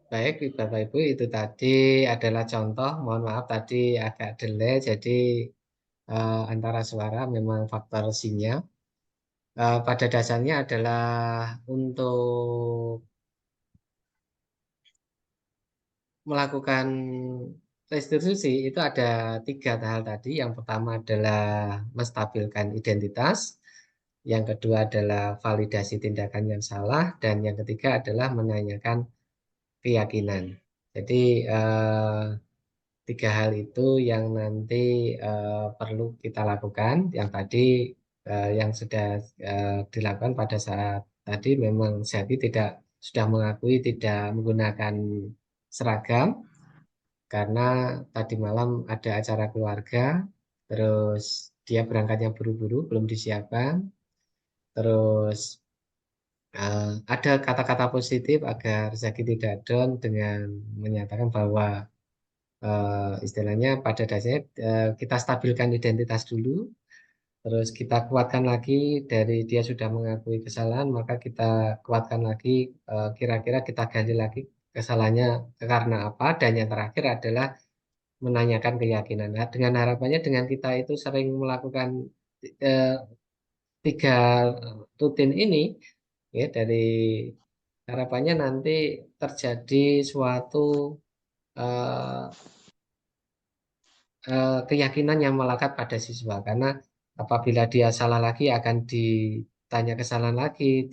Baik, Bapak Ibu, itu tadi adalah contoh. Mohon maaf tadi agak delay, jadi antara suara memang faktor sinyal. Pada dasarnya adalah untuk melakukan restitusi itu ada 3 hal tadi. Yang pertama adalah menstabilkan identitas, yang kedua adalah validasi tindakan yang salah, dan yang ketiga adalah menanyakan keyakinan. Jadi 3 hal itu yang nanti perlu kita lakukan. Yang tadi yang sudah dilakukan pada saat tadi memang Zaki tidak sudah mengakui tidak menggunakan seragam karena tadi malam ada acara keluarga, terus dia berangkatnya buru-buru, belum disiapkan, terus ada kata-kata positif agar Zaki tidak down dengan menyatakan bahwa istilahnya pada dasarnya kita stabilkan identitas dulu, terus kita kuatkan lagi dari dia sudah mengakui kesalahan, maka kita kuatkan lagi, kira-kira kita gali lagi kesalahannya karena apa, dan yang terakhir adalah menanyakan keyakinan. Nah, dengan harapannya dengan kita itu sering melakukan eh, 3 rutin ini, ya dari harapannya nanti terjadi suatu eh, keyakinan yang melekat pada siswa, karena apabila dia salah lagi akan ditanya kesalahan lagi,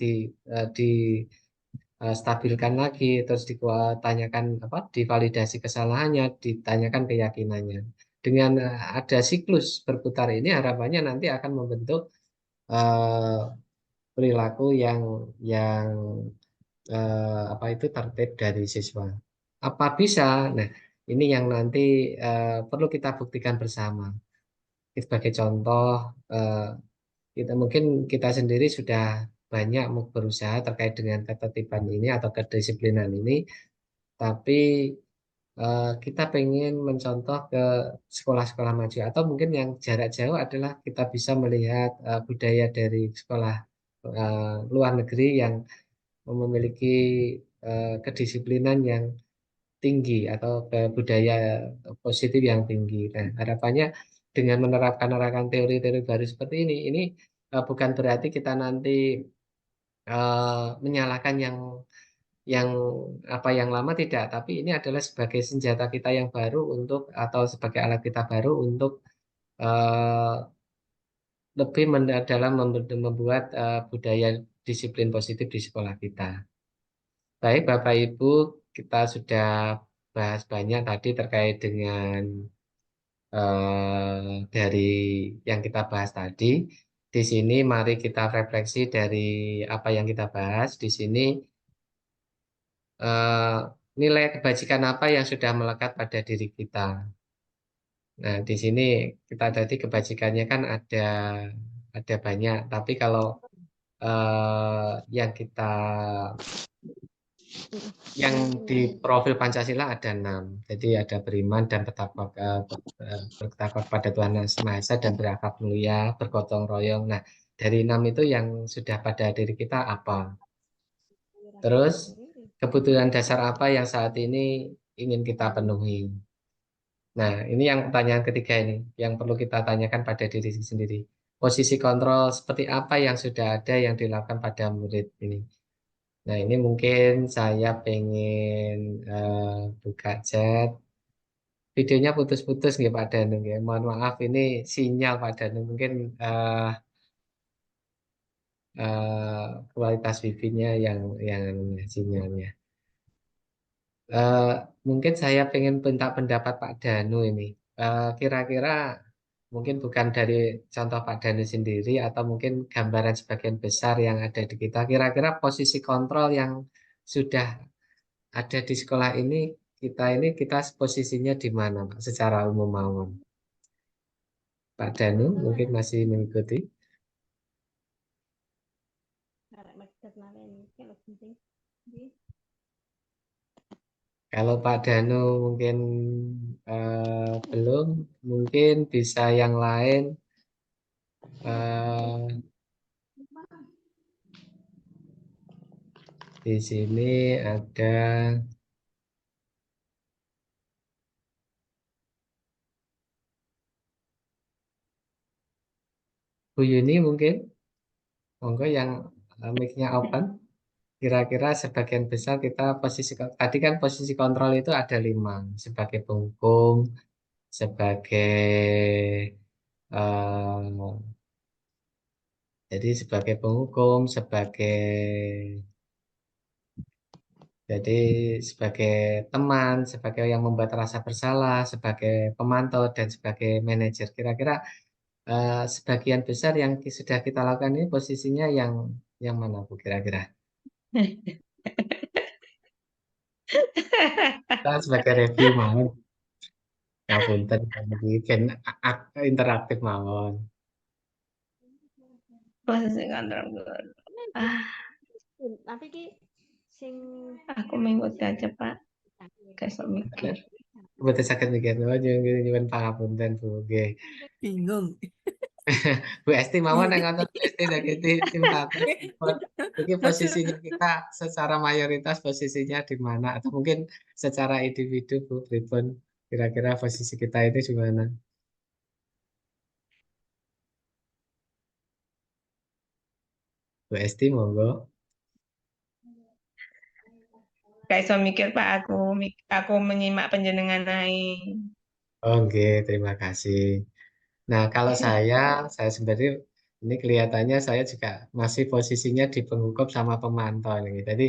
stabilkan lagi, terus ditanyakan apa, divalidasi kesalahannya, ditanyakan keyakinannya. Dengan ada siklus berputar ini, harapannya nanti akan membentuk eh, perilaku yang apa itu tertib dari siswa. Apa bisa? Nah, ini yang nanti perlu kita buktikan bersama. Sebagai contoh, kita mungkin kita sendiri sudah banyak berusaha terkait dengan ketertiban ini atau kedisiplinan ini, tapi kita pengen mencontoh ke sekolah-sekolah maju, atau mungkin yang jarak jauh adalah kita bisa melihat budaya dari sekolah luar negeri yang memiliki kedisiplinan yang tinggi atau ke budaya positif yang tinggi. Nah, harapannya dengan menerapkan teori-teori baru seperti ini bukan berarti kita nanti menyalahkan yang yang lama, tidak, tapi ini adalah sebagai senjata kita yang baru untuk, atau sebagai alat kita baru untuk eh, lebih dalam membuat budaya disiplin positif di sekolah kita. Baik, Bapak Ibu, kita sudah bahas banyak tadi terkait dengan dari yang kita bahas tadi. Di sini mari kita refleksi dari apa yang kita bahas. Di sini eh, nilai kebajikan apa yang sudah melekat pada diri kita. Nah, di sini kita tadi kebajikannya kan ada banyak, tapi kalau yang yang di profil Pancasila ada 6. Jadi ada beriman dan bertakwa kepada Tuhan Yang Maha Esa dan berakhlak mulia, bergotong royong. Nah, dari 6 itu yang sudah pada diri kita apa? Terus kebutuhan dasar apa yang saat ini ingin kita penuhi? Nah, ini yang pertanyaan ketiga ini, yang perlu kita tanyakan pada diri sendiri. Posisi kontrol seperti apa yang sudah ada yang dilakukan pada murid ini? Nah, ini mungkin saya pengen buka chat. Videonya putus-putus nggih Pak Danu nggih. Mohon maaf, ini sinyal Pak Danu mungkin kualitas wifi-nya yang sinyalnya. Eh, Mungkin saya pengen minta pendapat Pak Danu ini. Kira-kira mungkin bukan dari contoh Pak Danu sendiri, atau mungkin gambaran sebagian besar yang ada di kita. Kira-kira posisi kontrol yang sudah ada di sekolah kita posisinya di mana, Pak? Secara umum mawon. Pak Danu mungkin masih mengikuti. Kalau Pak Danu mungkin belum, mungkin bisa yang lain. Di sini ada Bu Yuni mungkin, monggo yang mic-nya open. Kira-kira sebagian besar kita tadi kan posisi kontrol itu ada 5, sebagai penghukum, sebagai jadi sebagai penghukum, sebagai teman, sebagai yang membuat rasa bersalah, sebagai pemantau, dan sebagai manajer. Kira-kira sebagian besar yang sudah kita lakukan ini posisinya yang mana Bu kira-kira? Kita sebagai review mawon. Ngapunten mungkin interaktif mawon. Posisi kontrol. Tapi ki sing Aku mengikuti aja Pak. Kayak mikir. Betul sakit mikir, nyuwun pangapunten Bu. Nggih. Bingung. Bu Esti mawon yang ngotot Bu Esti nggih tim takut. Iki posisinya kita secara mayoritas posisinya di mana, atau mungkin secara individu Bu pripun, kira-kira posisi kita itu di mana? Bu Esti monggo. Kayak iso mikir Pak, aku menyimak penjenengan ae. Oke, terima kasih. Nah, kalau saya sebenarnya ini kelihatannya saya juga masih posisinya di penghukum sama pemantau nih. Jadi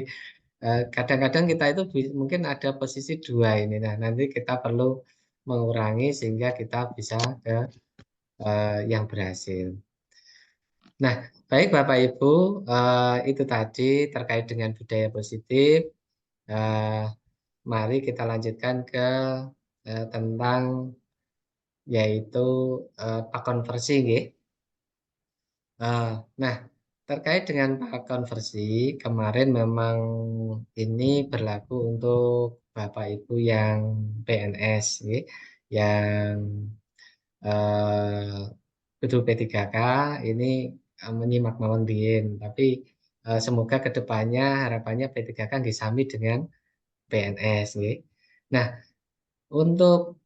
kadang-kadang kita itu mungkin ada posisi 2 ini. Nah, nanti kita perlu mengurangi sehingga kita bisa ke yang berhasil. Nah, baik Bapak Ibu, itu tadi terkait dengan budaya positif. Mari kita lanjutkan ke tentang yaitu konversi, nggih. Nah, terkait dengan konversi, kemarin memang ini berlaku untuk Bapak Ibu yang PNS, nggih, yang kudu P3K ini menyimak mawon biyen, tapi semoga kedepannya harapannya P3K nggih sami dengan PNS, nggih. Nah, untuk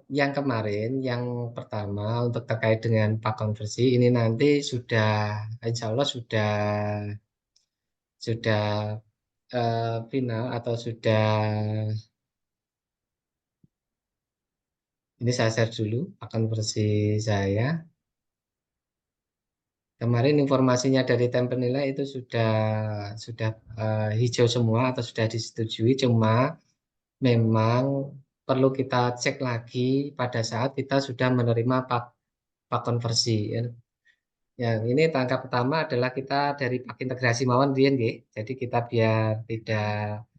Yang kemarin, yang pertama untuk terkait dengan pak konversi ini nanti sudah, insya Allah sudah final atau sudah, ini saya share dulu pak konversi saya. Kemarin informasinya dari tim penilai itu sudah hijau semua atau sudah disetujui, cuma memang perlu kita cek lagi pada saat kita sudah menerima pak konversi. Ya. Yang ini langkah pertama adalah kita dari pak integrasi mawon Rian nggih. Jadi kita biar tidak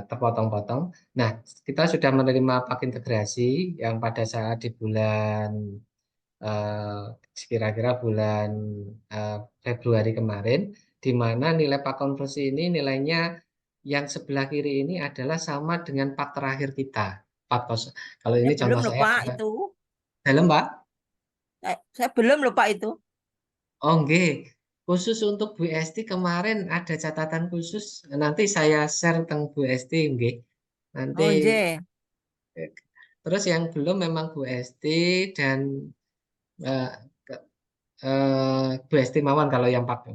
terpotong-potong. Nah, kita sudah menerima pak integrasi yang pada saat di bulan kira-kira bulan Februari kemarin, di mana nilai pak konversi ini nilainya yang sebelah kiri ini adalah sama dengan pak terakhir kita. Kalau ini Saya belum contoh saya lupa itu. dalam Pak. Saya belum lupa itu. Oh, nggih. Khusus untuk Bu Esti kemarin ada catatan khusus. Nanti saya share tentang Bu Esti, nggih. Nanti Oh, nggih. terus yang belum memang Bu Esti dan eh, Bu Esti Mawon kalau yang pak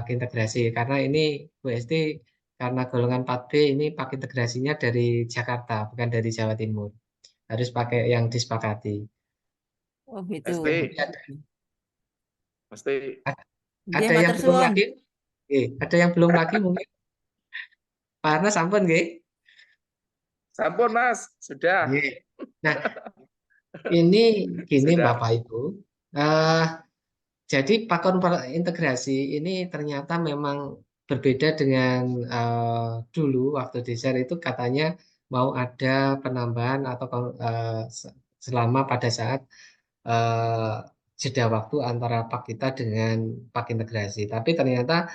integrasi, karena ini Bu Esti karena golongan 4B ini pak integrasinya dari Jakarta bukan dari Jawa Timur, harus pakai yang disepakati. Oh, gitu. Pasti. Pasti. Ada yang belum lagi, ada yang belum lagi mungkin Pak Arnas sampun nggih. Sampun Mas, sudah. Nah, ini gini Sudah. Bapak Ibu. Jadi pakon integrasi ini ternyata memang berbeda dengan dulu waktu di share itu katanya mau ada penambahan atau selama pada saat jeda waktu antara pak kita dengan pak integrasi. Tapi ternyata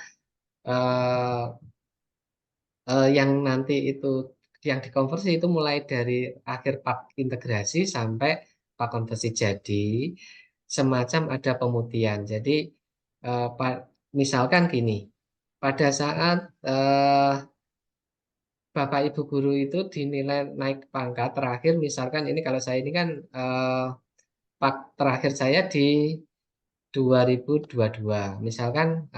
yang nanti itu yang dikonversi itu mulai dari akhir pak integrasi sampai pak konversi, jadi semacam ada pemutihan. Jadi misalkan gini, pada saat Bapak Ibu guru itu dinilai naik pangkat terakhir, misalkan ini kalau saya ini kan pak terakhir saya di 2022, misalkan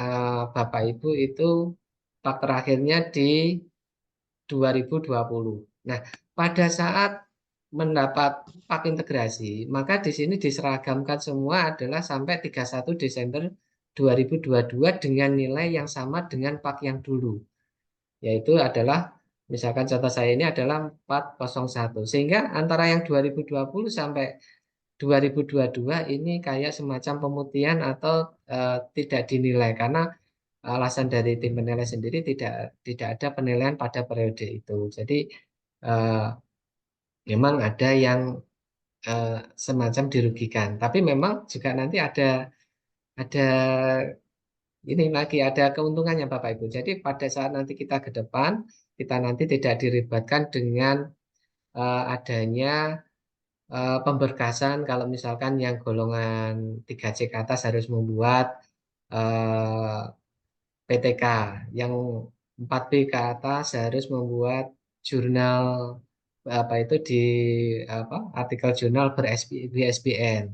Bapak Ibu itu pak terakhirnya di 2020. Nah, pada saat mendapat pak integrasi, maka di sini diseragamkan semua adalah sampai 31 Desember 2022 dengan nilai yang sama dengan pak yang dulu. Yaitu adalah, misalkan contoh saya ini adalah 401. Sehingga antara yang 2020 sampai 2022 ini kayak semacam pemutihan atau tidak dinilai, karena alasan dari tim penilai sendiri tidak ada penilaian pada periode itu. Jadi memang ada yang semacam dirugikan. Tapi memang juga nanti ada ini lagi ada keuntungannya Bapak Ibu. Jadi pada saat nanti kita ke depan, kita nanti tidak diribatkan dengan adanya pemberkasan kalau misalkan yang golongan 3C ke atas harus membuat PTK, yang 4B ke atas harus membuat jurnal apa itu di artikel jurnal BSBN.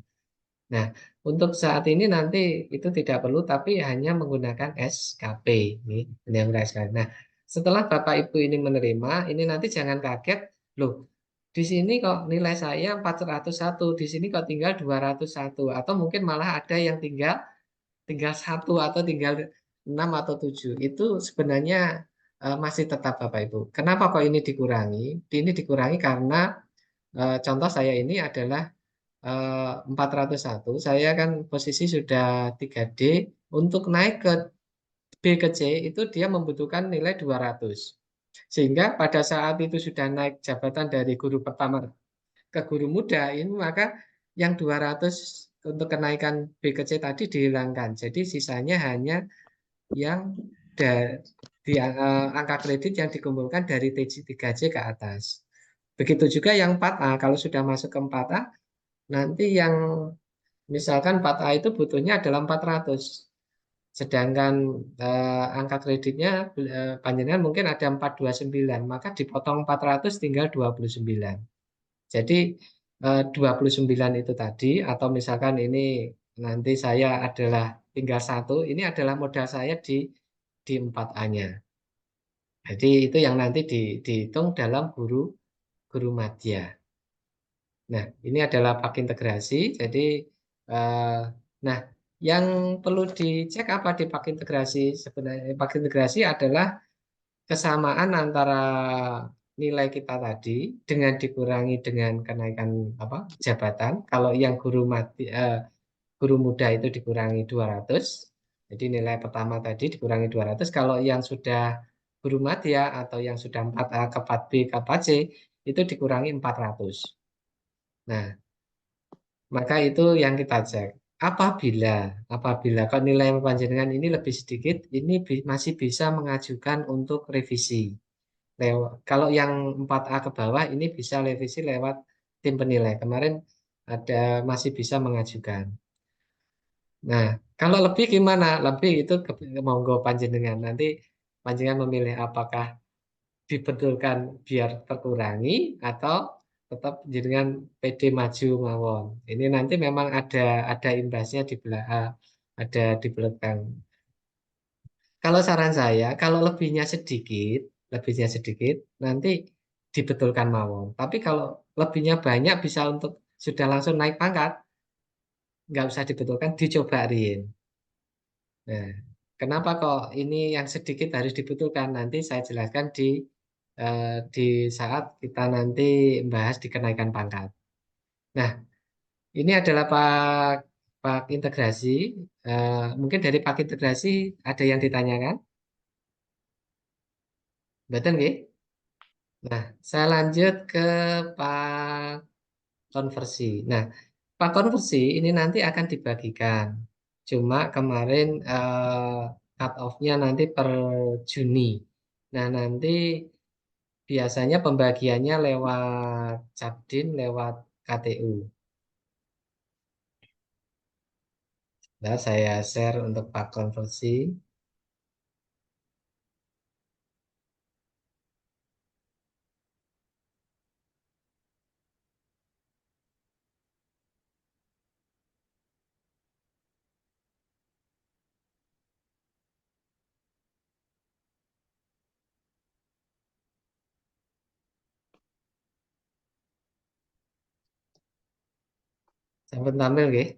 Nah, untuk saat ini nanti itu tidak perlu, tapi hanya menggunakan SKP. Nah, setelah Bapak Ibu ini menerima, ini nanti jangan kaget, loh, di sini kok nilai saya 401, di sini kok tinggal 201, atau mungkin malah ada yang tinggal 1 atau tinggal 6 atau 7. Itu sebenarnya masih tetap Bapak Ibu. Kenapa kok ini dikurangi? Ini dikurangi karena contoh saya ini adalah 401, saya kan posisi sudah 3D, untuk naik ke B ke C itu dia membutuhkan nilai 200. Sehingga pada saat itu sudah naik jabatan dari guru pertama ke guru muda ini, maka yang 200 untuk kenaikan B ke C tadi dihilangkan. Jadi sisanya hanya yang di angka kredit yang dikumpulkan dari 3C ke atas. Begitu juga yang 4A, kalau sudah masuk ke 4A, nanti yang misalkan 4A itu butuhnya adalah 400. Sedangkan angka kreditnya panjenengan mungkin ada 429, maka dipotong 400 tinggal 29. Jadi 29 itu tadi, atau misalkan ini nanti saya adalah tinggal 1, ini adalah modal saya di 4A-nya. Jadi itu yang nanti dihitung dalam guru madya. Nah, ini adalah pak integrasi. Jadi, nah, yang perlu dicek apa di pak integrasi? Sebenarnya pak integrasi adalah kesamaan antara nilai kita tadi dengan dikurangi dengan kenaikan jabatan. Kalau yang guru muda itu dikurangi 200. Jadi nilai pertama tadi dikurangi 200. Kalau yang sudah guru madya atau yang sudah 4A ke 4B ke 4C itu dikurangi 400. Nah, maka itu yang kita cek. Apabila kok nilai panjenengan ini lebih sedikit, ini masih bisa mengajukan untuk revisi. Kalau yang 4A ke bawah ini bisa revisi lewat tim penilai. Kemarin masih bisa mengajukan. Nah, kalau lebih gimana? Lebih itu monggo panjenengan. Nanti panjenengan memilih apakah dibetulkan biar terkurangi atau tetap jenengan PD maju mawon. Ini nanti memang ada imbasnya di belakang, ada di belakang. Kalau saran saya, kalau lebihnya sedikit, nanti dibetulkan mawon. Tapi kalau lebihnya banyak bisa untuk sudah langsung naik pangkat, nggak usah dibetulkan, dicoba Rin. Nah, kenapa kok ini yang sedikit harus dibetulkan? Nanti saya jelaskan di saat kita nanti bahas di kenaikan pangkat. Nah, ini adalah pak integrasi. Mungkin dari pak integrasi ada yang ditanyakan? Betul nggih? Nah, saya lanjut ke pak konversi. Nah, pak konversi ini nanti akan dibagikan. Cuma kemarin cut off-nya nanti per Juni. Nah, nanti biasanya pembagiannya lewat Capdin, lewat KTU. Nah, saya share untuk pak konversi. Sampun tampil nggih.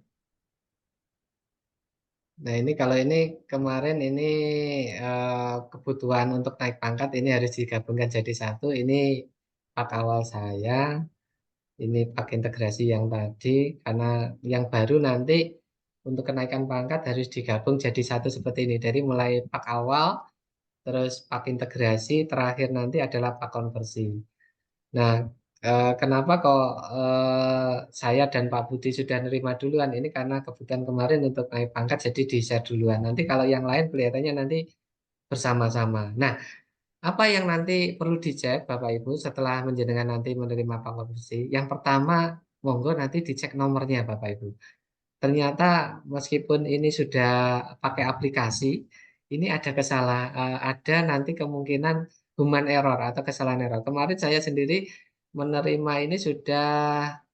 Nah, ini kalau ini kemarin ini kebutuhan untuk naik pangkat ini harus digabungkan jadi satu. Ini pak awal saya, ini pak integrasi yang tadi, karena yang baru nanti untuk kenaikan pangkat harus digabung jadi satu seperti ini. Dari mulai pak awal, terus pak integrasi, terakhir nanti adalah pak konversi. Nah, kenapa kok saya dan Pak Budi sudah nerima duluan? Ini karena kebutuhan kemarin untuk naik pangkat jadi di-share duluan. Nanti kalau yang lain kelihatannya nanti bersama-sama. Nah, apa yang nanti perlu dicek Bapak Ibu setelah menjenengan nanti menerima Pak Konversi? Yang pertama, monggo nanti dicek nomornya Bapak Ibu. Ternyata meskipun ini sudah pakai aplikasi, ini ada nanti kemungkinan human error atau kesalahan error. Kemarin saya sendiri menerima ini sudah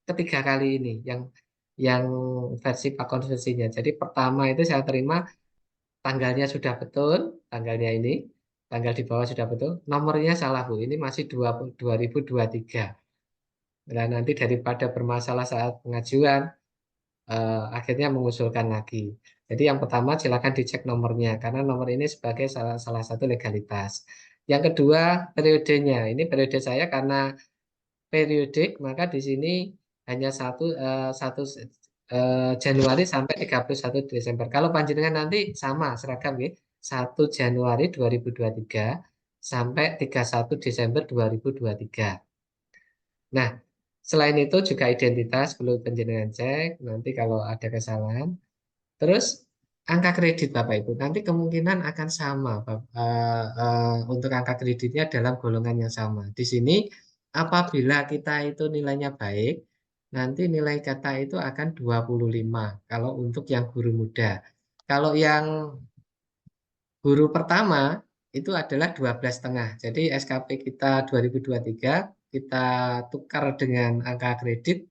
ketiga kali ini yang versi pak konversinya. Jadi pertama itu saya terima tanggalnya sudah betul, tanggalnya ini, tanggal di bawah sudah betul, nomornya salah Bu, ini masih 2023. Nah, nanti daripada bermasalah saat pengajuan, akhirnya mengusulkan lagi. Jadi yang pertama silakan dicek nomornya karena nomor ini sebagai salah satu legalitas. Yang kedua periodenya. Ini periode saya karena periodik maka di sini hanya satu Januari sampai 31 Desember. Kalau panjenengan nanti sama seragam ya. 1 Januari 2023 sampai 31 Desember 2023. Nah, selain itu juga identitas perlu panjenengan cek nanti kalau ada kesalahan. Terus angka kredit Bapak Ibu nanti kemungkinan akan sama untuk angka kreditnya dalam golongan yang sama. Di sini apabila kita itu nilainya baik, nanti nilai kata itu akan 25 kalau untuk yang guru muda. Kalau yang Guru pertama itu adalah 12,5. Jadi SKP kita 2023 kita tukar dengan angka kredit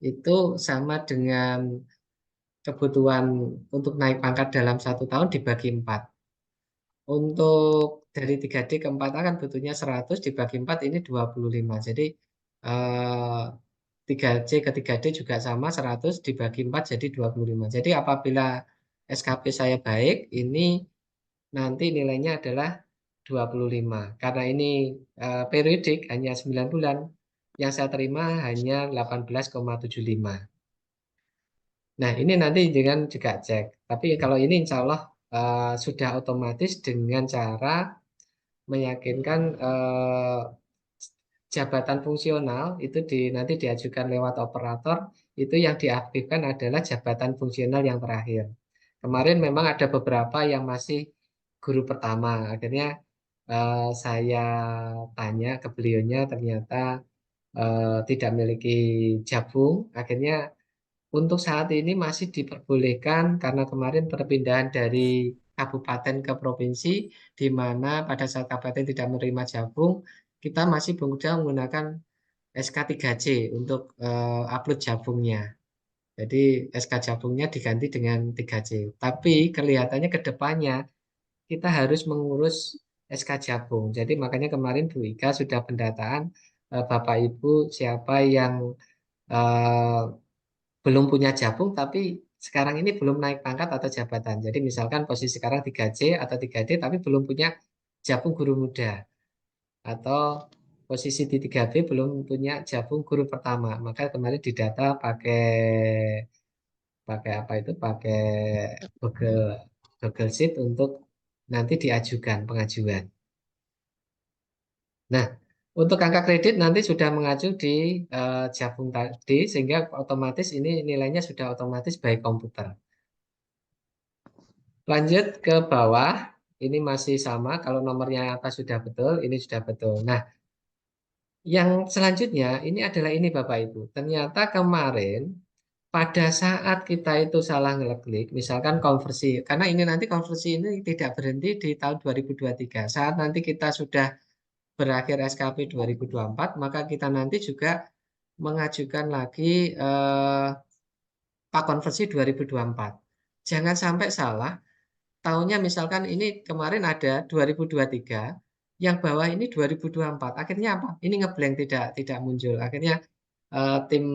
itu sama dengan kebutuhan untuk naik pangkat dalam 1 tahun dibagi 4. Untuk dari 3D ke 4A kan butuhnya 100 dibagi 4 ini 25. Jadi 3C ke 3D juga sama 100 dibagi 4 jadi 25. Jadi apabila SKP saya baik, ini nanti nilainya adalah 25. Karena ini periodik hanya 9 bulan, yang saya terima hanya 18,75. Nah, ini nanti dengan juga cek. Tapi kalau ini insya Allah sudah otomatis dengan cara meyakinkan jabatan fungsional itu nanti diajukan lewat operator, itu yang diaktifkan adalah jabatan fungsional yang terakhir. Kemarin memang ada beberapa yang masih guru pertama, akhirnya saya tanya ke beliaunya ternyata tidak memiliki jabung, akhirnya untuk saat ini masih diperbolehkan karena kemarin perpindahan dari kabupaten ke provinsi, di mana pada saat kabupaten tidak menerima jabung, kita masih berusaha menggunakan SK3C untuk upload jabungnya. Jadi SK jabungnya diganti dengan 3C. Tapi kelihatannya ke depannya kita harus mengurus SK jabung. Jadi makanya kemarin Bu Ika sudah pendataan Bapak Ibu siapa yang eh, belum punya jabung tapi sekarang ini belum naik pangkat atau jabatan. Jadi misalkan posisi sekarang 3C atau 3D tapi belum punya jabung guru muda. Atau posisi di 3B belum punya jabung guru pertama. Maka kemarin didata pakai pakai apa itu? Pakai Google Google Sheet untuk nanti diajukan pengajuan. Nah, untuk angka kredit nanti sudah mengacu di jabung tadi sehingga otomatis ini nilainya sudah otomatis baik komputer. Lanjut ke bawah, ini masih sama kalau nomornya atas sudah betul, ini sudah betul. Nah, yang selanjutnya ini adalah ini Bapak Ibu. Ternyata kemarin pada saat kita itu salah ngeklik, misalkan konversi, karena ini nanti konversi ini tidak berhenti di tahun 2023. Saat nanti kita sudah berakhir SKP 2024, maka kita nanti juga mengajukan lagi Pak Konversi 2024. Jangan sampai salah, tahunnya misalkan ini kemarin ada 2023, yang bawah ini 2024. Akhirnya apa? Ini ngeblank tidak muncul. Akhirnya tim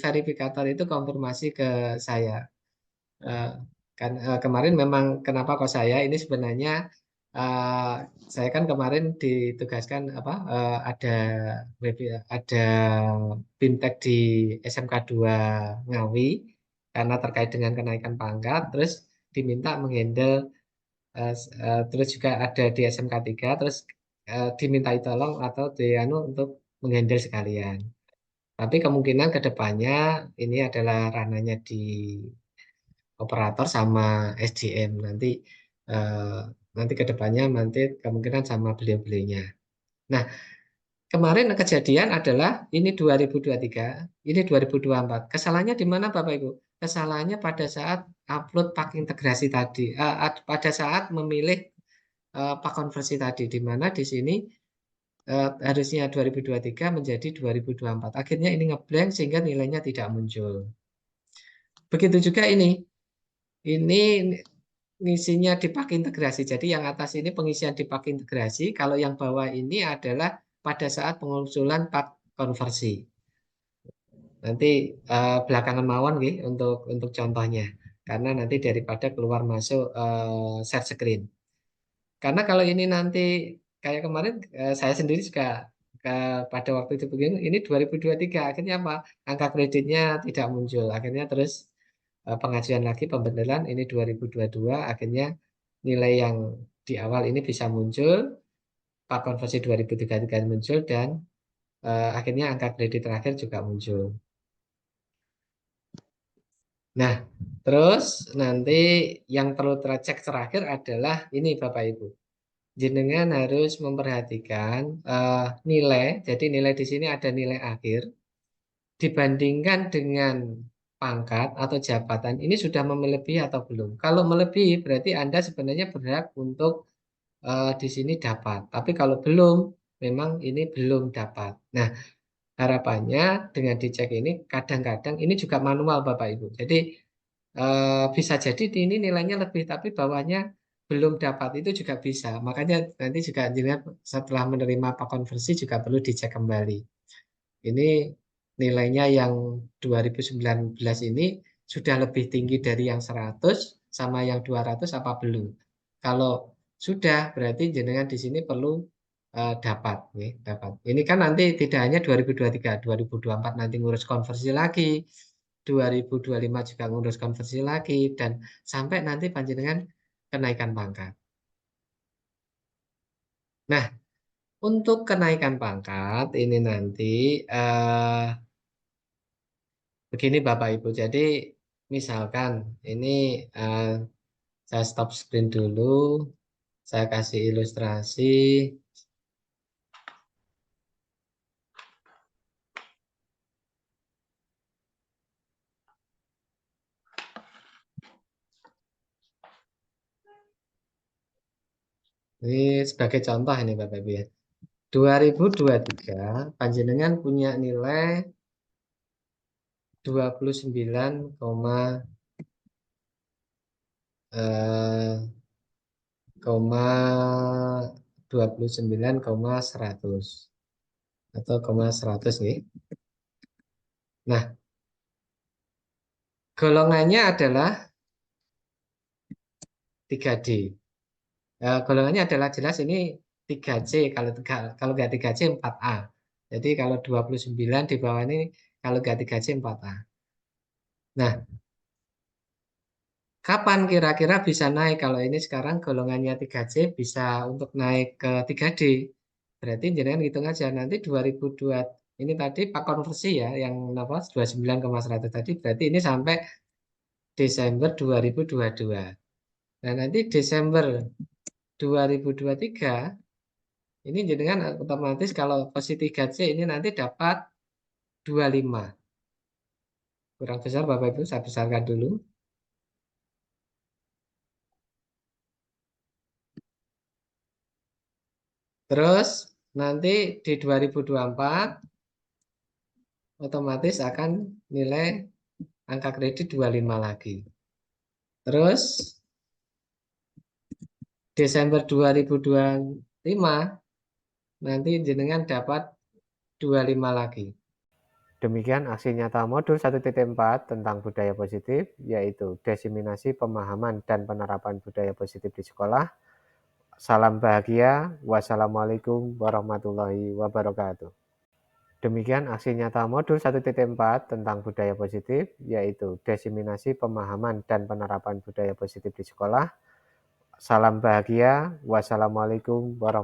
verifikator itu konfirmasi ke saya. Kan kemarin memang kenapa kok saya ini sebenarnya saya kan kemarin ditugaskan apa ada BIMTEK di SMK 2 Ngawi karena terkait dengan kenaikan pangkat terus diminta menghandle terus juga ada di SMK 3 terus dimintai tolong atau dianu untuk menghandle sekalian. Tapi kemungkinan ke depannya ini adalah ranahnya di operator sama SDM eh, nanti ke depannya nanti kemungkinan sama beliau-beliaunya. Nah, kemarin kejadian adalah ini 2023, ini 2024. Kesalahannya di mana Bapak Ibu? Kesalahannya pada saat upload pak integrasi tadi, pada saat memilih pak konversi tadi, di mana di sini harusnya 2023 menjadi 2024. Akhirnya ini ngeblank sehingga nilainya tidak muncul. Begitu juga ini ngisinya di pak integrasi. Jadi yang atas ini pengisian di pak integrasi, kalau yang bawah ini adalah pada saat pengusulan pak konversi. Nanti belakangan mawon nih untuk contohnya. Karena nanti daripada keluar masuk share screen. Karena kalau ini nanti kayak kemarin saya sendiri juga pada waktu itu begini ini 2023 akhirnya apa? Angka kreditnya tidak muncul. Akhirnya terus pengajuan lagi pembenaran ini 2022 akhirnya nilai yang di awal ini bisa muncul, Pak konversi 2023 muncul dan akhirnya angka kredit terakhir juga muncul. Nah, terus nanti yang perlu tercek terakhir adalah ini Bapak Ibu. Jenengan harus memperhatikan nilai. Jadi nilai di sini ada nilai akhir dibandingkan dengan pangkat atau jabatan ini sudah melebihi atau belum. Kalau melebihi berarti Anda sebenarnya berhak untuk di sini dapat. Tapi kalau belum, memang ini belum dapat. Nah, harapannya dengan dicek ini kadang-kadang ini juga manual Bapak Ibu. Jadi bisa jadi ini nilainya lebih tapi bawahnya belum dapat itu juga bisa. Makanya nanti juga dilihat setelah menerima konversi juga perlu dicek kembali. Ini nilainya yang 2019 ini sudah lebih tinggi dari yang 100 sama yang 200 apa belum? Kalau sudah berarti jenengan di sini perlu dapat, nih, dapat. Ini kan nanti tidak hanya 2023, 2024 nanti ngurus konversi lagi, 2025 juga ngurus konversi lagi, dan sampai nanti panjenengan kenaikan pangkat. Nah, untuk kenaikan pangkat ini nanti begini Bapak Ibu. Jadi misalkan ini saya stop screen dulu, saya kasih ilustrasi. Ini sebagai contoh ini Bapak Ibu ya. 2023 panjenengan punya nilai 29,100 atau 100 nih. Nah, golongannya adalah 3D. Golongannya adalah jelas ini 3C, kalau nggak 3C 4A. Jadi kalau 29 di bawah ini kalau nggak 3C 4A. Nah, kapan kira-kira bisa naik? Kalau ini sekarang golongannya 3C bisa untuk naik ke 3D. Berarti jangan hitung aja nanti 2002 ini tadi Pak konversi ya yang 29,100 tadi berarti ini sampai Desember 2022. Nah, nanti Desember 2023 ini jenengan otomatis kalau posisi 3C ini nanti dapat 25. Kurang besar Bapak Ibu, saya besarkan dulu. Terus nanti di 2024 otomatis akan nilai angka kredit 25 lagi. Terus Desember 2025 nanti jenengan dapat 25 lagi. Demikian aksi nyata modul 1.4 tentang budaya positif, yaitu diseminasi pemahaman dan penerapan budaya positif di sekolah. Salam bahagia. Wassalamualaikum warahmatullahi wabarakatuh. Demikian aksi nyata modul 1.4 tentang budaya positif, yaitu diseminasi pemahaman dan penerapan budaya positif di sekolah. Salam bahagia. Wassalamualaikum warahmatullahi wabarakatuh.